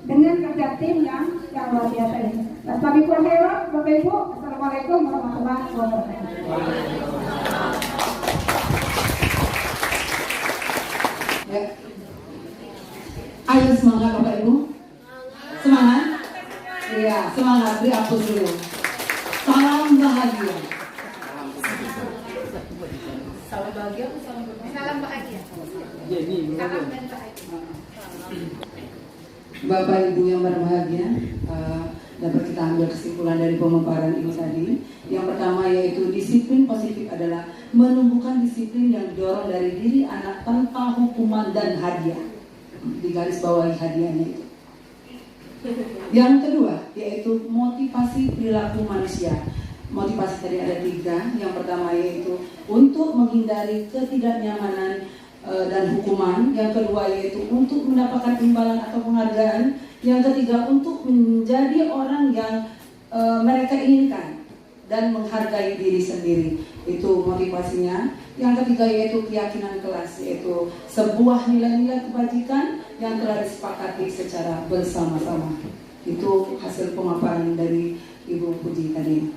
dengan kerja tim yang luar biasa ini. Bapak Ibu, Assalamualaikum warahmatullahi wabarakatuh. Ya. Ayo semangat Bapak Ibu. Semangat. Iya, semangat. Beri aplaus dulu. Salam bahagia. Salam bahagia atau salam berbahaya? Salam bahagia. Salam dan bahagia. Bapak Ibu yang berbahagia, dapat kita ambil kesimpulan dari pemaparan ini tadi. Yang pertama yaitu disiplin positif adalah menumbuhkan disiplin yang didorong dari diri anak tanpa hukuman dan hadiah. Di garis bawahi hadiahnya itu. Yang kedua yaitu motivasi perilaku manusia. Motivasi tadi ada 3. Yang pertama yaitu untuk menghindari ketidaknyamanan dan hukuman. Yang kedua yaitu untuk mendapatkan imbalan atau penghargaan. Yang ketiga untuk menjadi orang yang mereka inginkan dan menghargai diri sendiri. Itu motivasinya. Yang ketiga yaitu keyakinan kelas, yaitu sebuah nilai-nilai kebajikan yang telah disepakati secara bersama-sama. Itu hasil pemaparan dari Ibu Puji tadi.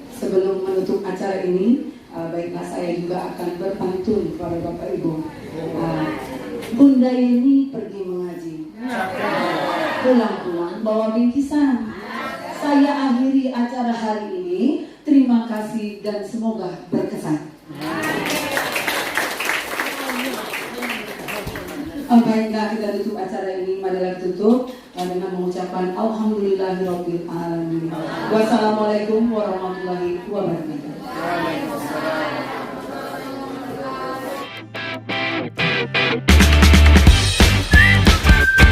Sebelum menutup acara ini, baiklah saya juga akan berpantun kepada Bapak Ibu. Bunda ini pergi mengaji, pulang-pulang bawa bingkisan. Saya akhiri acara hari ini. Terima kasih dan semoga berkesan. Baiklah, kita tutup acara ini. Marilah tutup dengan mengucapkan Alhamdulillahirabbil alamin. Wassalamualaikum warahmatullahi wabarakatuh.